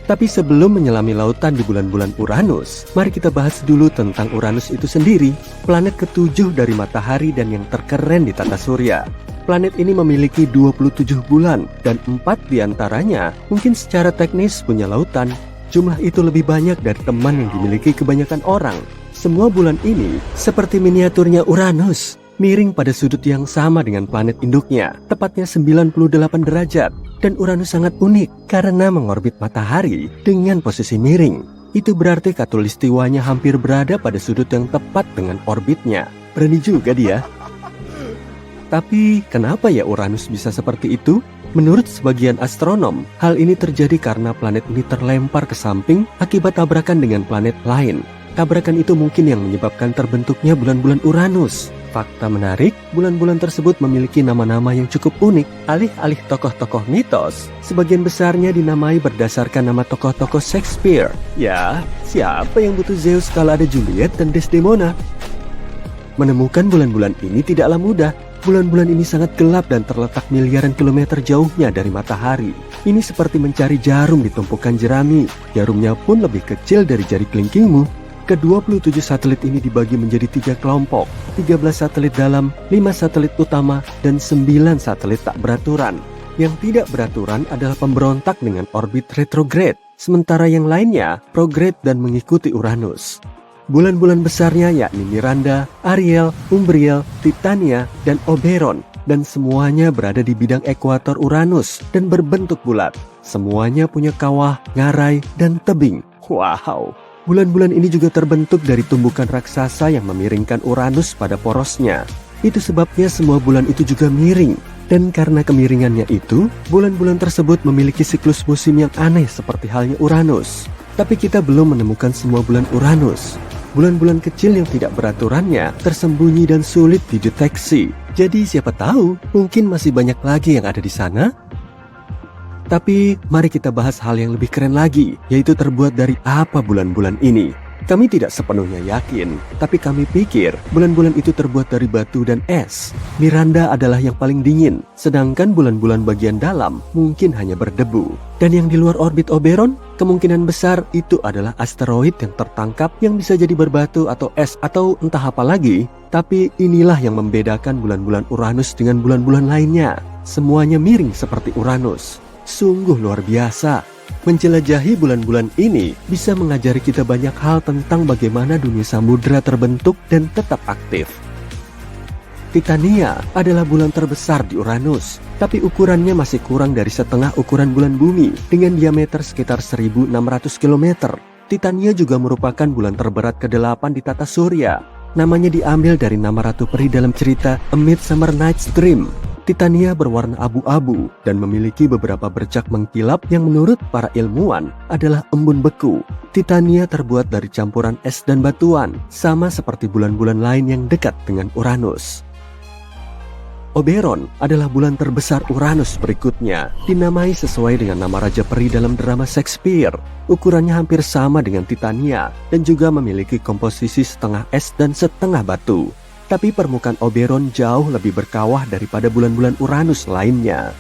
Tapi sebelum menyelami lautan di bulan-bulan Uranus, mari kita bahas dulu tentang Uranus itu sendiri, planet ke-7 dari matahari dan yang terkeren di tata surya. Planet ini memiliki 27 bulan dan 4 diantaranya mungkin secara teknis punya lautan. Jumlah itu lebih banyak dari teman yang dimiliki kebanyakan orang. Semua bulan ini seperti miniaturnya Uranus, miring pada sudut yang sama dengan planet induknya, tepatnya 98 derajat. Dan Uranus sangat unik karena mengorbit matahari dengan posisi miring. Itu berarti khatulistiwanya hampir berada pada sudut yang tepat dengan orbitnya. Berani juga dia. Tapi kenapa ya Uranus bisa seperti itu? Menurut sebagian astronom, hal ini terjadi karena planet ini terlempar ke samping akibat tabrakan dengan planet lain. Tabrakan itu mungkin yang menyebabkan terbentuknya bulan-bulan Uranus. Fakta menarik, bulan-bulan tersebut memiliki nama-nama yang cukup unik. Alih-alih tokoh-tokoh mitos, sebagian besarnya dinamai berdasarkan nama tokoh-tokoh Shakespeare. Ya, siapa yang butuh Zeus kalau ada Juliet dan Desdemona? Menemukan bulan-bulan ini tidaklah mudah. Bulan-bulan ini sangat gelap dan terletak miliaran kilometer jauhnya dari matahari. Ini seperti mencari jarum di tumpukan jerami. Jarumnya pun lebih kecil dari jari kelingkingmu. Ke-27 satelit ini dibagi menjadi 3 kelompok, 13 satelit dalam, 5 satelit utama, dan 9 satelit tak beraturan. Yang tidak beraturan adalah pemberontak dengan orbit retrograde, sementara yang lainnya prograde dan mengikuti Uranus. Bulan-bulan besarnya yakni Miranda, Ariel, Umbriel, Titania, dan Oberon, dan semuanya berada di bidang ekuator Uranus dan berbentuk bulat. Semuanya punya kawah, ngarai, dan tebing. Wow! Bulan-bulan ini juga terbentuk dari tumbukan raksasa yang memiringkan Uranus pada porosnya. Itu sebabnya semua bulan itu juga miring. Dan karena kemiringannya itu, bulan-bulan tersebut memiliki siklus musim yang aneh seperti halnya Uranus. Tapi kita belum menemukan semua bulan Uranus. Bulan-bulan kecil yang tidak beraturannya tersembunyi dan sulit dideteksi. Jadi siapa tahu, mungkin masih banyak lagi yang ada di sana. Tapi mari kita bahas hal yang lebih keren lagi, yaitu terbuat dari apa bulan-bulan ini. Kami tidak sepenuhnya yakin, tapi kami pikir bulan-bulan itu terbuat dari batu dan es. Miranda adalah yang paling dingin, sedangkan bulan-bulan bagian dalam mungkin hanya berdebu. Dan yang di luar orbit Oberon, kemungkinan besar itu adalah asteroid yang tertangkap yang bisa jadi berbatu atau es atau entah apa lagi. Tapi inilah yang membedakan bulan-bulan Uranus dengan bulan-bulan lainnya. Semuanya miring seperti Uranus. Sungguh luar biasa. Menjelajahi bulan-bulan ini bisa mengajari kita banyak hal tentang bagaimana dunia samudera terbentuk dan tetap aktif. Titania adalah bulan terbesar di Uranus, tapi ukurannya masih kurang dari setengah ukuran bulan bumi dengan diameter sekitar 1.600 km. Titania juga merupakan bulan terberat ke-8 di tata surya. Namanya diambil dari nama ratu peri dalam cerita A Midsummer Night's Dream. Titania berwarna abu-abu dan memiliki beberapa bercak mengkilap yang menurut para ilmuwan adalah embun beku. Titania terbuat dari campuran es dan batuan, sama seperti bulan-bulan lain yang dekat dengan Uranus. Oberon adalah bulan terbesar Uranus berikutnya, dinamai sesuai dengan nama Raja Peri dalam drama Shakespeare. Ukurannya hampir sama dengan Titania dan juga memiliki komposisi setengah es dan setengah batu. Tapi permukaan Oberon jauh lebih berkawah daripada bulan-bulan Uranus lainnya.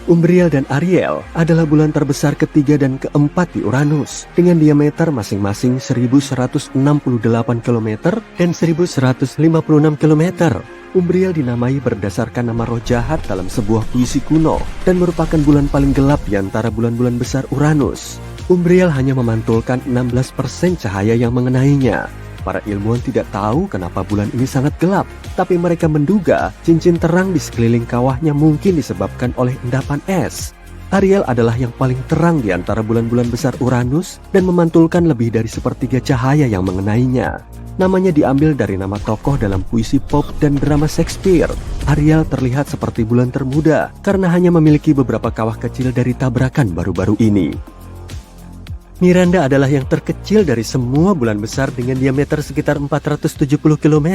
Umbriel dan Ariel adalah bulan terbesar ketiga dan keempat di Uranus dengan diameter masing-masing 1168 km dan 1156 km. Umbriel dinamai berdasarkan nama roh jahat dalam sebuah puisi kuno dan merupakan bulan paling gelap di antara bulan-bulan besar Uranus. Umbriel hanya memantulkan 16% cahaya yang mengenainya. Para ilmuwan tidak tahu kenapa bulan ini sangat gelap, tapi mereka menduga cincin terang di sekeliling kawahnya mungkin disebabkan oleh endapan es. Ariel adalah yang paling terang di antara bulan-bulan besar Uranus dan memantulkan lebih dari sepertiga cahaya yang mengenainya. Namanya diambil dari nama tokoh dalam puisi pop dan drama Shakespeare. Ariel terlihat seperti bulan termuda karena hanya memiliki beberapa kawah kecil dari tabrakan baru-baru ini. Miranda adalah yang terkecil dari semua bulan besar dengan diameter sekitar 470 km.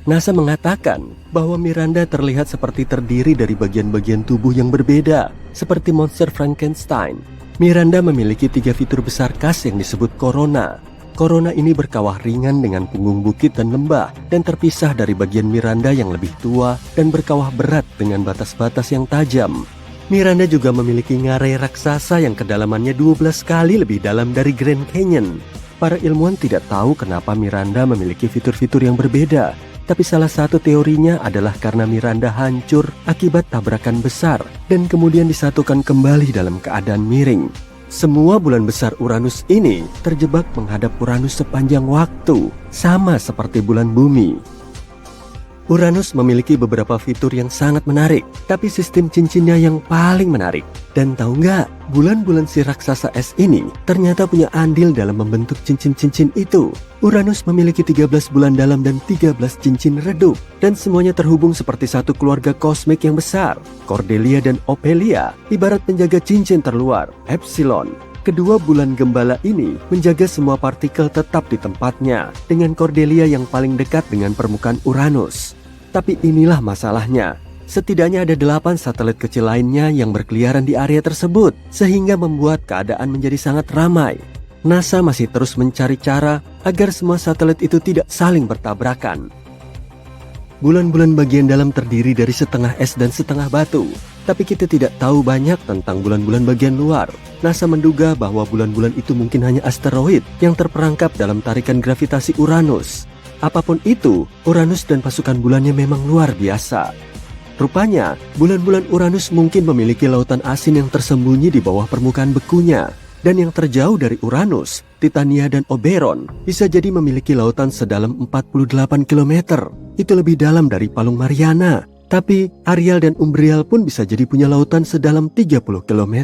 NASA mengatakan bahwa Miranda terlihat seperti terdiri dari bagian-bagian tubuh yang berbeda, seperti monster Frankenstein. Miranda memiliki 3 fitur besar khas yang disebut corona. Corona ini berkawah ringan dengan punggung bukit dan lembah, dan terpisah dari bagian Miranda yang lebih tua dan berkawah berat dengan batas-batas yang tajam. Miranda juga memiliki ngarai raksasa yang kedalamannya 12 kali lebih dalam dari Grand Canyon. Para ilmuwan tidak tahu kenapa Miranda memiliki fitur-fitur yang berbeda, tapi salah satu teorinya adalah karena Miranda hancur akibat tabrakan besar dan kemudian disatukan kembali dalam keadaan miring. Semua bulan besar Uranus ini terjebak menghadap Uranus sepanjang waktu, sama seperti bulan bumi. Uranus memiliki beberapa fitur yang sangat menarik, tapi sistem cincinnya yang paling menarik. Dan tahu nggak, bulan-bulan si raksasa es ini ternyata punya andil dalam membentuk cincin-cincin itu. Uranus memiliki 13 bulan dalam dan 13 cincin redup, dan semuanya terhubung seperti satu keluarga kosmik yang besar. Cordelia dan Ophelia ibarat penjaga cincin terluar, Epsilon. Kedua bulan gembala ini menjaga semua partikel tetap di tempatnya, dengan Cordelia yang paling dekat dengan permukaan Uranus. Tapi inilah masalahnya. Setidaknya ada 8 satelit kecil lainnya yang berkeliaran di area tersebut, sehingga membuat keadaan menjadi sangat ramai. NASA masih terus mencari cara agar semua satelit itu tidak saling bertabrakan. Bulan-bulan bagian dalam terdiri dari setengah es dan setengah batu. Tapi kita tidak tahu banyak tentang bulan-bulan bagian luar. NASA menduga bahwa bulan-bulan itu mungkin hanya asteroid yang terperangkap dalam tarikan gravitasi Uranus. Apapun itu, Uranus dan pasukan bulannya memang luar biasa. Rupanya, bulan-bulan Uranus mungkin memiliki lautan asin yang tersembunyi di bawah permukaan bekunya. Dan yang terjauh dari Uranus, Titania dan Oberon bisa jadi memiliki lautan sedalam 48 km. Itu lebih dalam dari Palung Mariana. Tapi Ariel dan Umbriel pun bisa jadi punya lautan sedalam 30 km.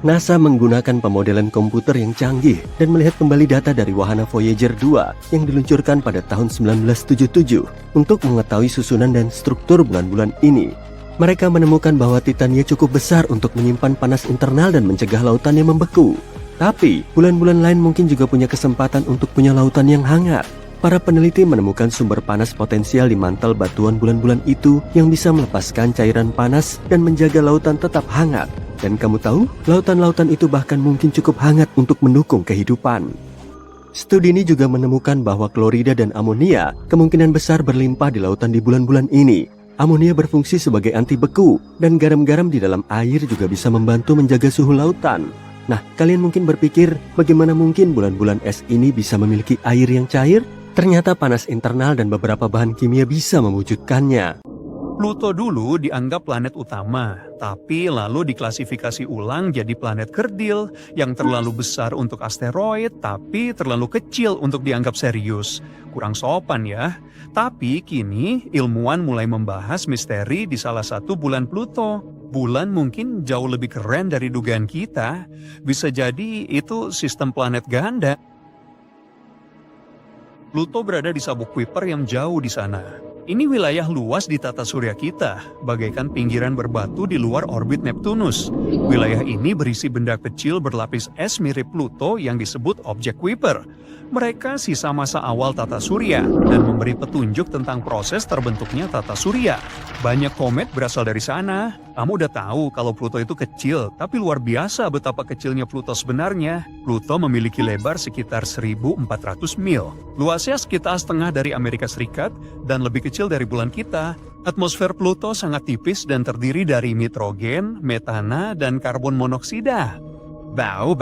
NASA menggunakan pemodelan komputer yang canggih dan melihat kembali data dari wahana Voyager 2 yang diluncurkan pada tahun 1977 untuk mengetahui susunan dan struktur bulan-bulan ini. Mereka menemukan bahwa Titania cukup besar untuk menyimpan panas internal dan mencegah lautan yang membeku. Tapi bulan-bulan lain mungkin juga punya kesempatan untuk punya lautan yang hangat. Para peneliti menemukan sumber panas potensial di mantel batuan bulan-bulan itu yang bisa melepaskan cairan panas dan menjaga lautan tetap hangat. Dan kamu tahu, lautan-lautan itu bahkan mungkin cukup hangat untuk mendukung kehidupan. Studi ini juga menemukan bahwa klorida dan amonia kemungkinan besar berlimpah di lautan di bulan-bulan ini. Amonia berfungsi sebagai anti beku, dan garam-garam di dalam air juga bisa membantu menjaga suhu lautan. Nah, kalian mungkin berpikir, bagaimana mungkin bulan-bulan es ini bisa memiliki air yang cair? Ternyata panas internal dan beberapa bahan kimia bisa mewujudkannya. Pluto dulu dianggap planet utama, tapi lalu diklasifikasi ulang jadi planet kerdil yang terlalu besar untuk asteroid, tapi terlalu kecil untuk dianggap serius. Kurang sopan ya. Tapi kini ilmuwan mulai membahas misteri di salah satu bulan Pluto. Bulan mungkin jauh lebih keren dari dugaan kita. Bisa jadi itu sistem planet ganda. Pluto berada di sabuk Kuiper yang jauh di sana. Ini wilayah luas di tata surya kita, bagaikan pinggiran berbatu di luar orbit Neptunus. Wilayah ini berisi benda kecil berlapis es mirip Pluto yang disebut objek Kuiper. Mereka sisa masa awal tata surya dan memberi petunjuk tentang proses terbentuknya tata surya. Banyak komet berasal dari sana. Kamu udah tahu kalau Pluto itu kecil, tapi luar biasa betapa kecilnya Pluto sebenarnya. Pluto memiliki lebar sekitar 1.400 mil. Luasnya sekitar setengah dari Amerika Serikat dan lebih kecil dari bulan kita. Atmosfer Pluto sangat tipis dan terdiri dari nitrogen, metana, dan karbon monoksida. Bau.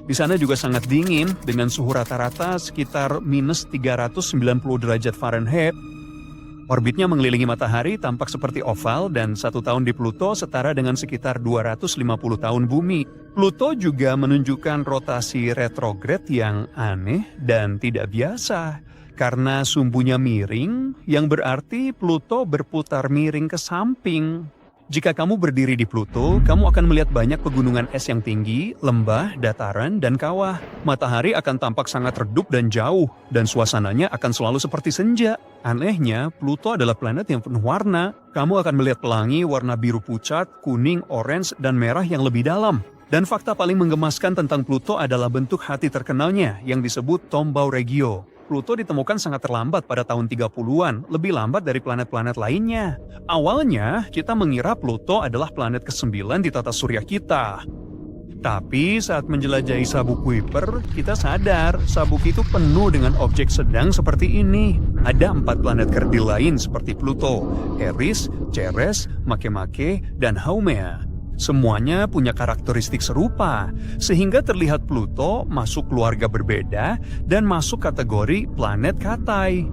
Di sana juga sangat dingin dengan suhu rata-rata sekitar minus 390 derajat Fahrenheit. Orbitnya mengelilingi matahari tampak seperti oval dan 1 tahun di Pluto setara dengan sekitar 250 tahun bumi. Pluto juga menunjukkan rotasi retrograd yang aneh dan tidak biasa. Karena sumbunya miring, yang berarti Pluto berputar miring ke samping. Jika kamu berdiri di Pluto, kamu akan melihat banyak pegunungan es yang tinggi, lembah, dataran, dan kawah. Matahari akan tampak sangat redup dan jauh, dan suasananya akan selalu seperti senja. Anehnya, Pluto adalah planet yang penuh warna. Kamu akan melihat pelangi warna biru pucat, kuning, orange, dan merah yang lebih dalam. Dan fakta paling menggemaskan tentang Pluto adalah bentuk hati terkenalnya yang disebut Tombau Regio. Pluto ditemukan sangat terlambat pada tahun 30-an, lebih lambat dari planet-planet lainnya. Awalnya, kita mengira Pluto adalah planet ke-9 di tata surya kita. Tapi saat menjelajahi sabuk Kuiper, kita sadar sabuk itu penuh dengan objek sedang seperti ini. Ada 4 planet kerdil lain seperti Pluto, Eris, Ceres, Makemake, dan Haumea. Semuanya punya karakteristik serupa, sehingga terlihat Pluto masuk keluarga berbeda dan masuk kategori planet Katai.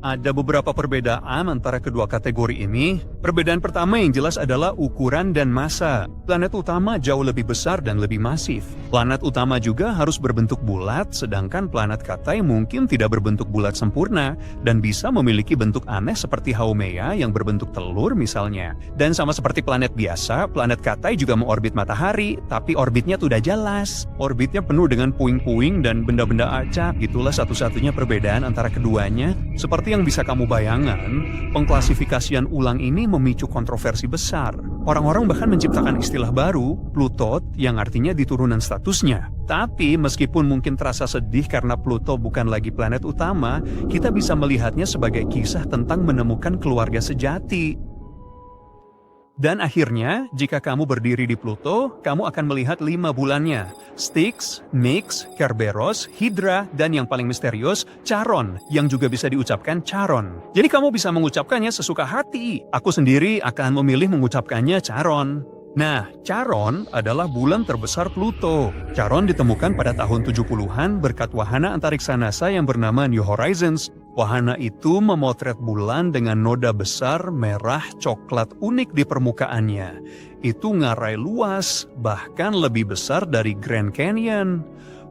Ada beberapa perbedaan antara kedua kategori ini. Perbedaan pertama yang jelas adalah ukuran dan massa. Planet utama jauh lebih besar dan lebih masif. Planet utama juga harus berbentuk bulat, sedangkan planet Katai mungkin tidak berbentuk bulat sempurna dan bisa memiliki bentuk aneh seperti Haumea yang berbentuk telur misalnya. Dan sama seperti planet biasa, planet Katai juga mengorbit matahari, tapi orbitnya tidak jelas. Orbitnya penuh dengan puing-puing dan benda-benda acak. Itulah satu-satunya perbedaan antara keduanya. Seperti yang bisa kamu bayangkan, pengklasifikasian ulang ini memicu kontroversi besar. Orang-orang bahkan menciptakan istilah baru, Plutot, yang artinya diturunan statusnya. Tapi meskipun mungkin terasa sedih karena Pluto bukan lagi planet utama, kita bisa melihatnya sebagai kisah tentang menemukan keluarga sejati. Dan akhirnya, jika kamu berdiri di Pluto, kamu akan melihat 5 bulannya. Styx, Nix, Kerberos, Hydra, dan yang paling misterius, Charon, yang juga bisa diucapkan Charon. Jadi kamu bisa mengucapkannya sesuka hati. Aku sendiri akan memilih mengucapkannya Charon. Nah, Charon adalah bulan terbesar Pluto. Charon ditemukan pada tahun 70-an berkat wahana antariksa NASA yang bernama New Horizons. Wahana itu memotret bulan dengan noda besar merah coklat unik di permukaannya. Itu ngarai luas, bahkan lebih besar dari Grand Canyon.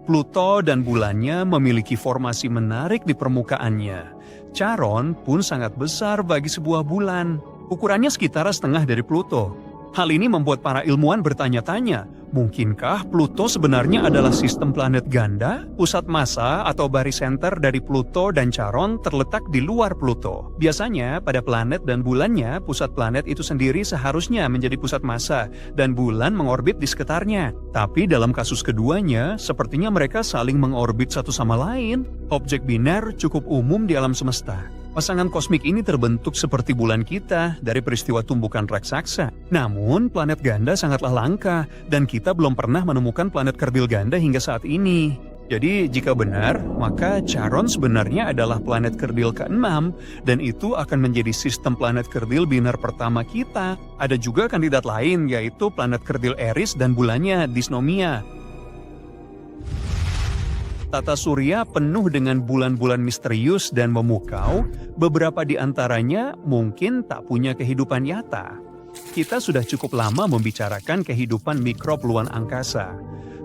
Pluto dan bulannya memiliki formasi menarik di permukaannya. Charon pun sangat besar bagi sebuah bulan. Ukurannya sekitar setengah dari Pluto. Hal ini membuat para ilmuwan bertanya-tanya, mungkinkah Pluto sebenarnya adalah sistem planet ganda? Pusat massa atau barycenter dari Pluto dan Charon terletak di luar Pluto. Biasanya pada planet dan bulannya, pusat planet itu sendiri seharusnya menjadi pusat massa dan bulan mengorbit di sekitarnya. Tapi dalam kasus keduanya, sepertinya mereka saling mengorbit satu sama lain. Objek biner cukup umum di alam semesta. Pasangan kosmik ini terbentuk seperti bulan kita dari peristiwa tumbukan raksasa. Namun, planet ganda sangatlah langka dan kita belum pernah menemukan planet kerdil ganda hingga saat ini. Jadi, jika benar, maka Charon sebenarnya adalah planet kerdil ke-6 dan itu akan menjadi sistem planet kerdil biner pertama kita. Ada juga kandidat lain yaitu planet kerdil Eris dan bulannya Dysnomia. Tata surya penuh dengan bulan-bulan misterius dan memukau, beberapa di antaranya mungkin tak punya kehidupan nyata. Kita sudah cukup lama membicarakan kehidupan mikrob luar angkasa.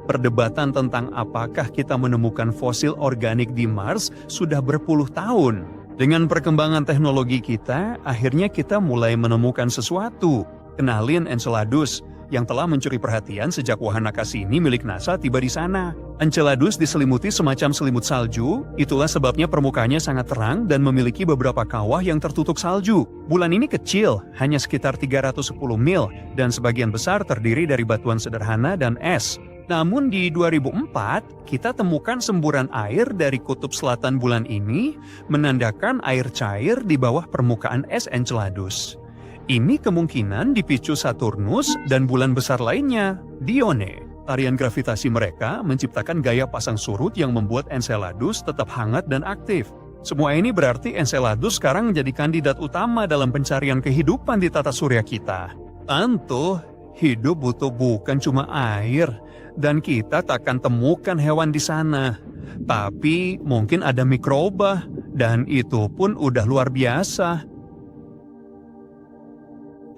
Perdebatan tentang apakah kita menemukan fosil organik di Mars sudah berpuluh tahun. Dengan perkembangan teknologi kita, akhirnya kita mulai menemukan sesuatu. Kenalin Enceladus. yang telah mencuri perhatian sejak wahana Cassini milik NASA tiba di sana. Enceladus diselimuti semacam selimut salju, itulah sebabnya permukaannya sangat terang dan memiliki beberapa kawah yang tertutup salju. Bulan ini kecil, hanya sekitar 310 mil, dan sebagian besar terdiri dari batuan sederhana dan es. Namun di 2004, kita temukan semburan air dari kutub selatan bulan ini, menandakan air cair di bawah permukaan es Enceladus. Ini kemungkinan dipicu Saturnus dan bulan besar lainnya, Dione. Tarian gravitasi mereka menciptakan gaya pasang surut yang membuat Enceladus tetap hangat dan aktif. Semua ini berarti Enceladus sekarang menjadi kandidat utama dalam pencarian kehidupan di tata surya kita. Tentu, hidup butuh bukan cuma air, dan kita takkan temukan hewan di sana. Tapi mungkin ada mikroba, dan itu pun udah luar biasa.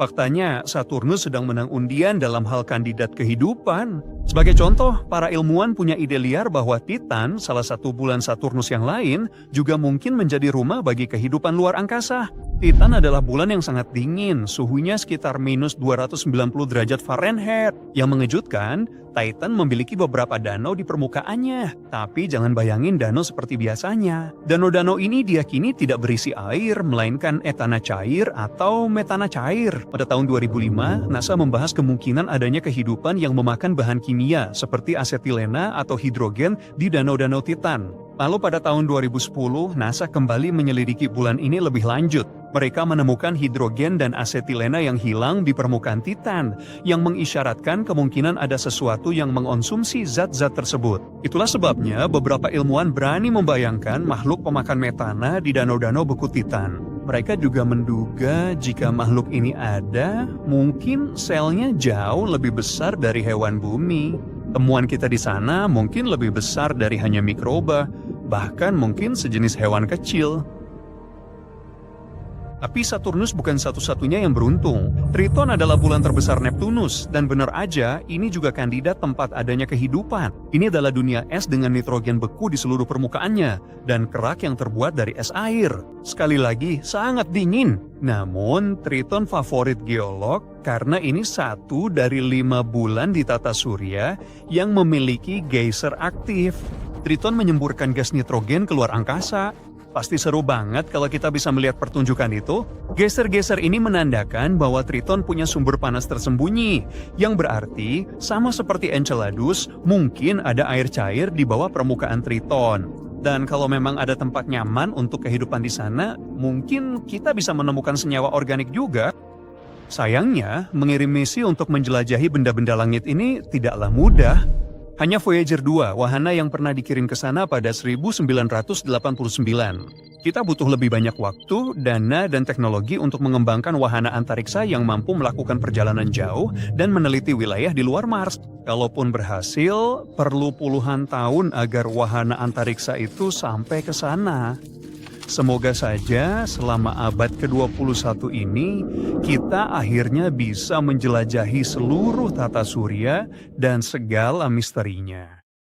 Faktanya, Saturnus sedang menang undian dalam hal kandidat kehidupan. Sebagai contoh, para ilmuwan punya ide liar bahwa Titan, salah satu bulan Saturnus yang lain, juga mungkin menjadi rumah bagi kehidupan luar angkasa. Titan adalah bulan yang sangat dingin, suhunya sekitar minus 290 derajat Fahrenheit. Yang mengejutkan, Titan memiliki beberapa danau di permukaannya. Tapi jangan bayangin danau seperti biasanya. Danau-danau ini diyakini tidak berisi air, melainkan etana cair atau metana cair. Pada tahun 2005, NASA membahas kemungkinan adanya kehidupan yang memakan bahan kimia seperti asetilena atau hidrogen di danau-danau Titan. Lalu pada tahun 2010, NASA kembali menyelidiki bulan ini lebih lanjut. Mereka menemukan hidrogen dan asetilena yang hilang di permukaan Titan, yang mengisyaratkan kemungkinan ada sesuatu yang mengonsumsi zat-zat tersebut. Itulah sebabnya beberapa ilmuwan berani membayangkan makhluk pemakan metana di danau-danau beku Titan. Mereka juga menduga jika makhluk ini ada, mungkin selnya jauh lebih besar dari hewan bumi. Temuan kita di sana mungkin lebih besar dari hanya mikroba, bahkan mungkin sejenis hewan kecil. Tapi Saturnus bukan satu-satunya yang beruntung. Triton adalah bulan terbesar Neptunus, dan benar aja ini juga kandidat tempat adanya kehidupan. Ini adalah dunia es dengan nitrogen beku di seluruh permukaannya, dan kerak yang terbuat dari es air. Sekali lagi, sangat dingin. Namun, Triton favorit geolog karena ini satu dari 5 bulan di tata surya yang memiliki geyser aktif. Triton menyemburkan gas nitrogen keluar angkasa. Pasti seru banget kalau kita bisa melihat pertunjukan itu. Geser-geser ini menandakan bahwa Triton punya sumber panas tersembunyi, yang berarti sama seperti Enceladus, mungkin ada air cair di bawah permukaan Triton. Dan kalau memang ada tempat nyaman untuk kehidupan di sana, mungkin kita bisa menemukan senyawa organik juga. Sayangnya, mengirim misi untuk menjelajahi benda-benda langit ini tidaklah mudah. Hanya Voyager 2, wahana yang pernah dikirim ke sana pada 1989. Kita butuh lebih banyak waktu, dana, dan teknologi untuk mengembangkan wahana antariksa yang mampu melakukan perjalanan jauh dan meneliti wilayah di luar Mars. Kalaupun berhasil, perlu puluhan tahun agar wahana antariksa itu sampai ke sana. Semoga saja selama abad ke-21 ini, kita akhirnya bisa menjelajahi seluruh tata surya dan segala misterinya.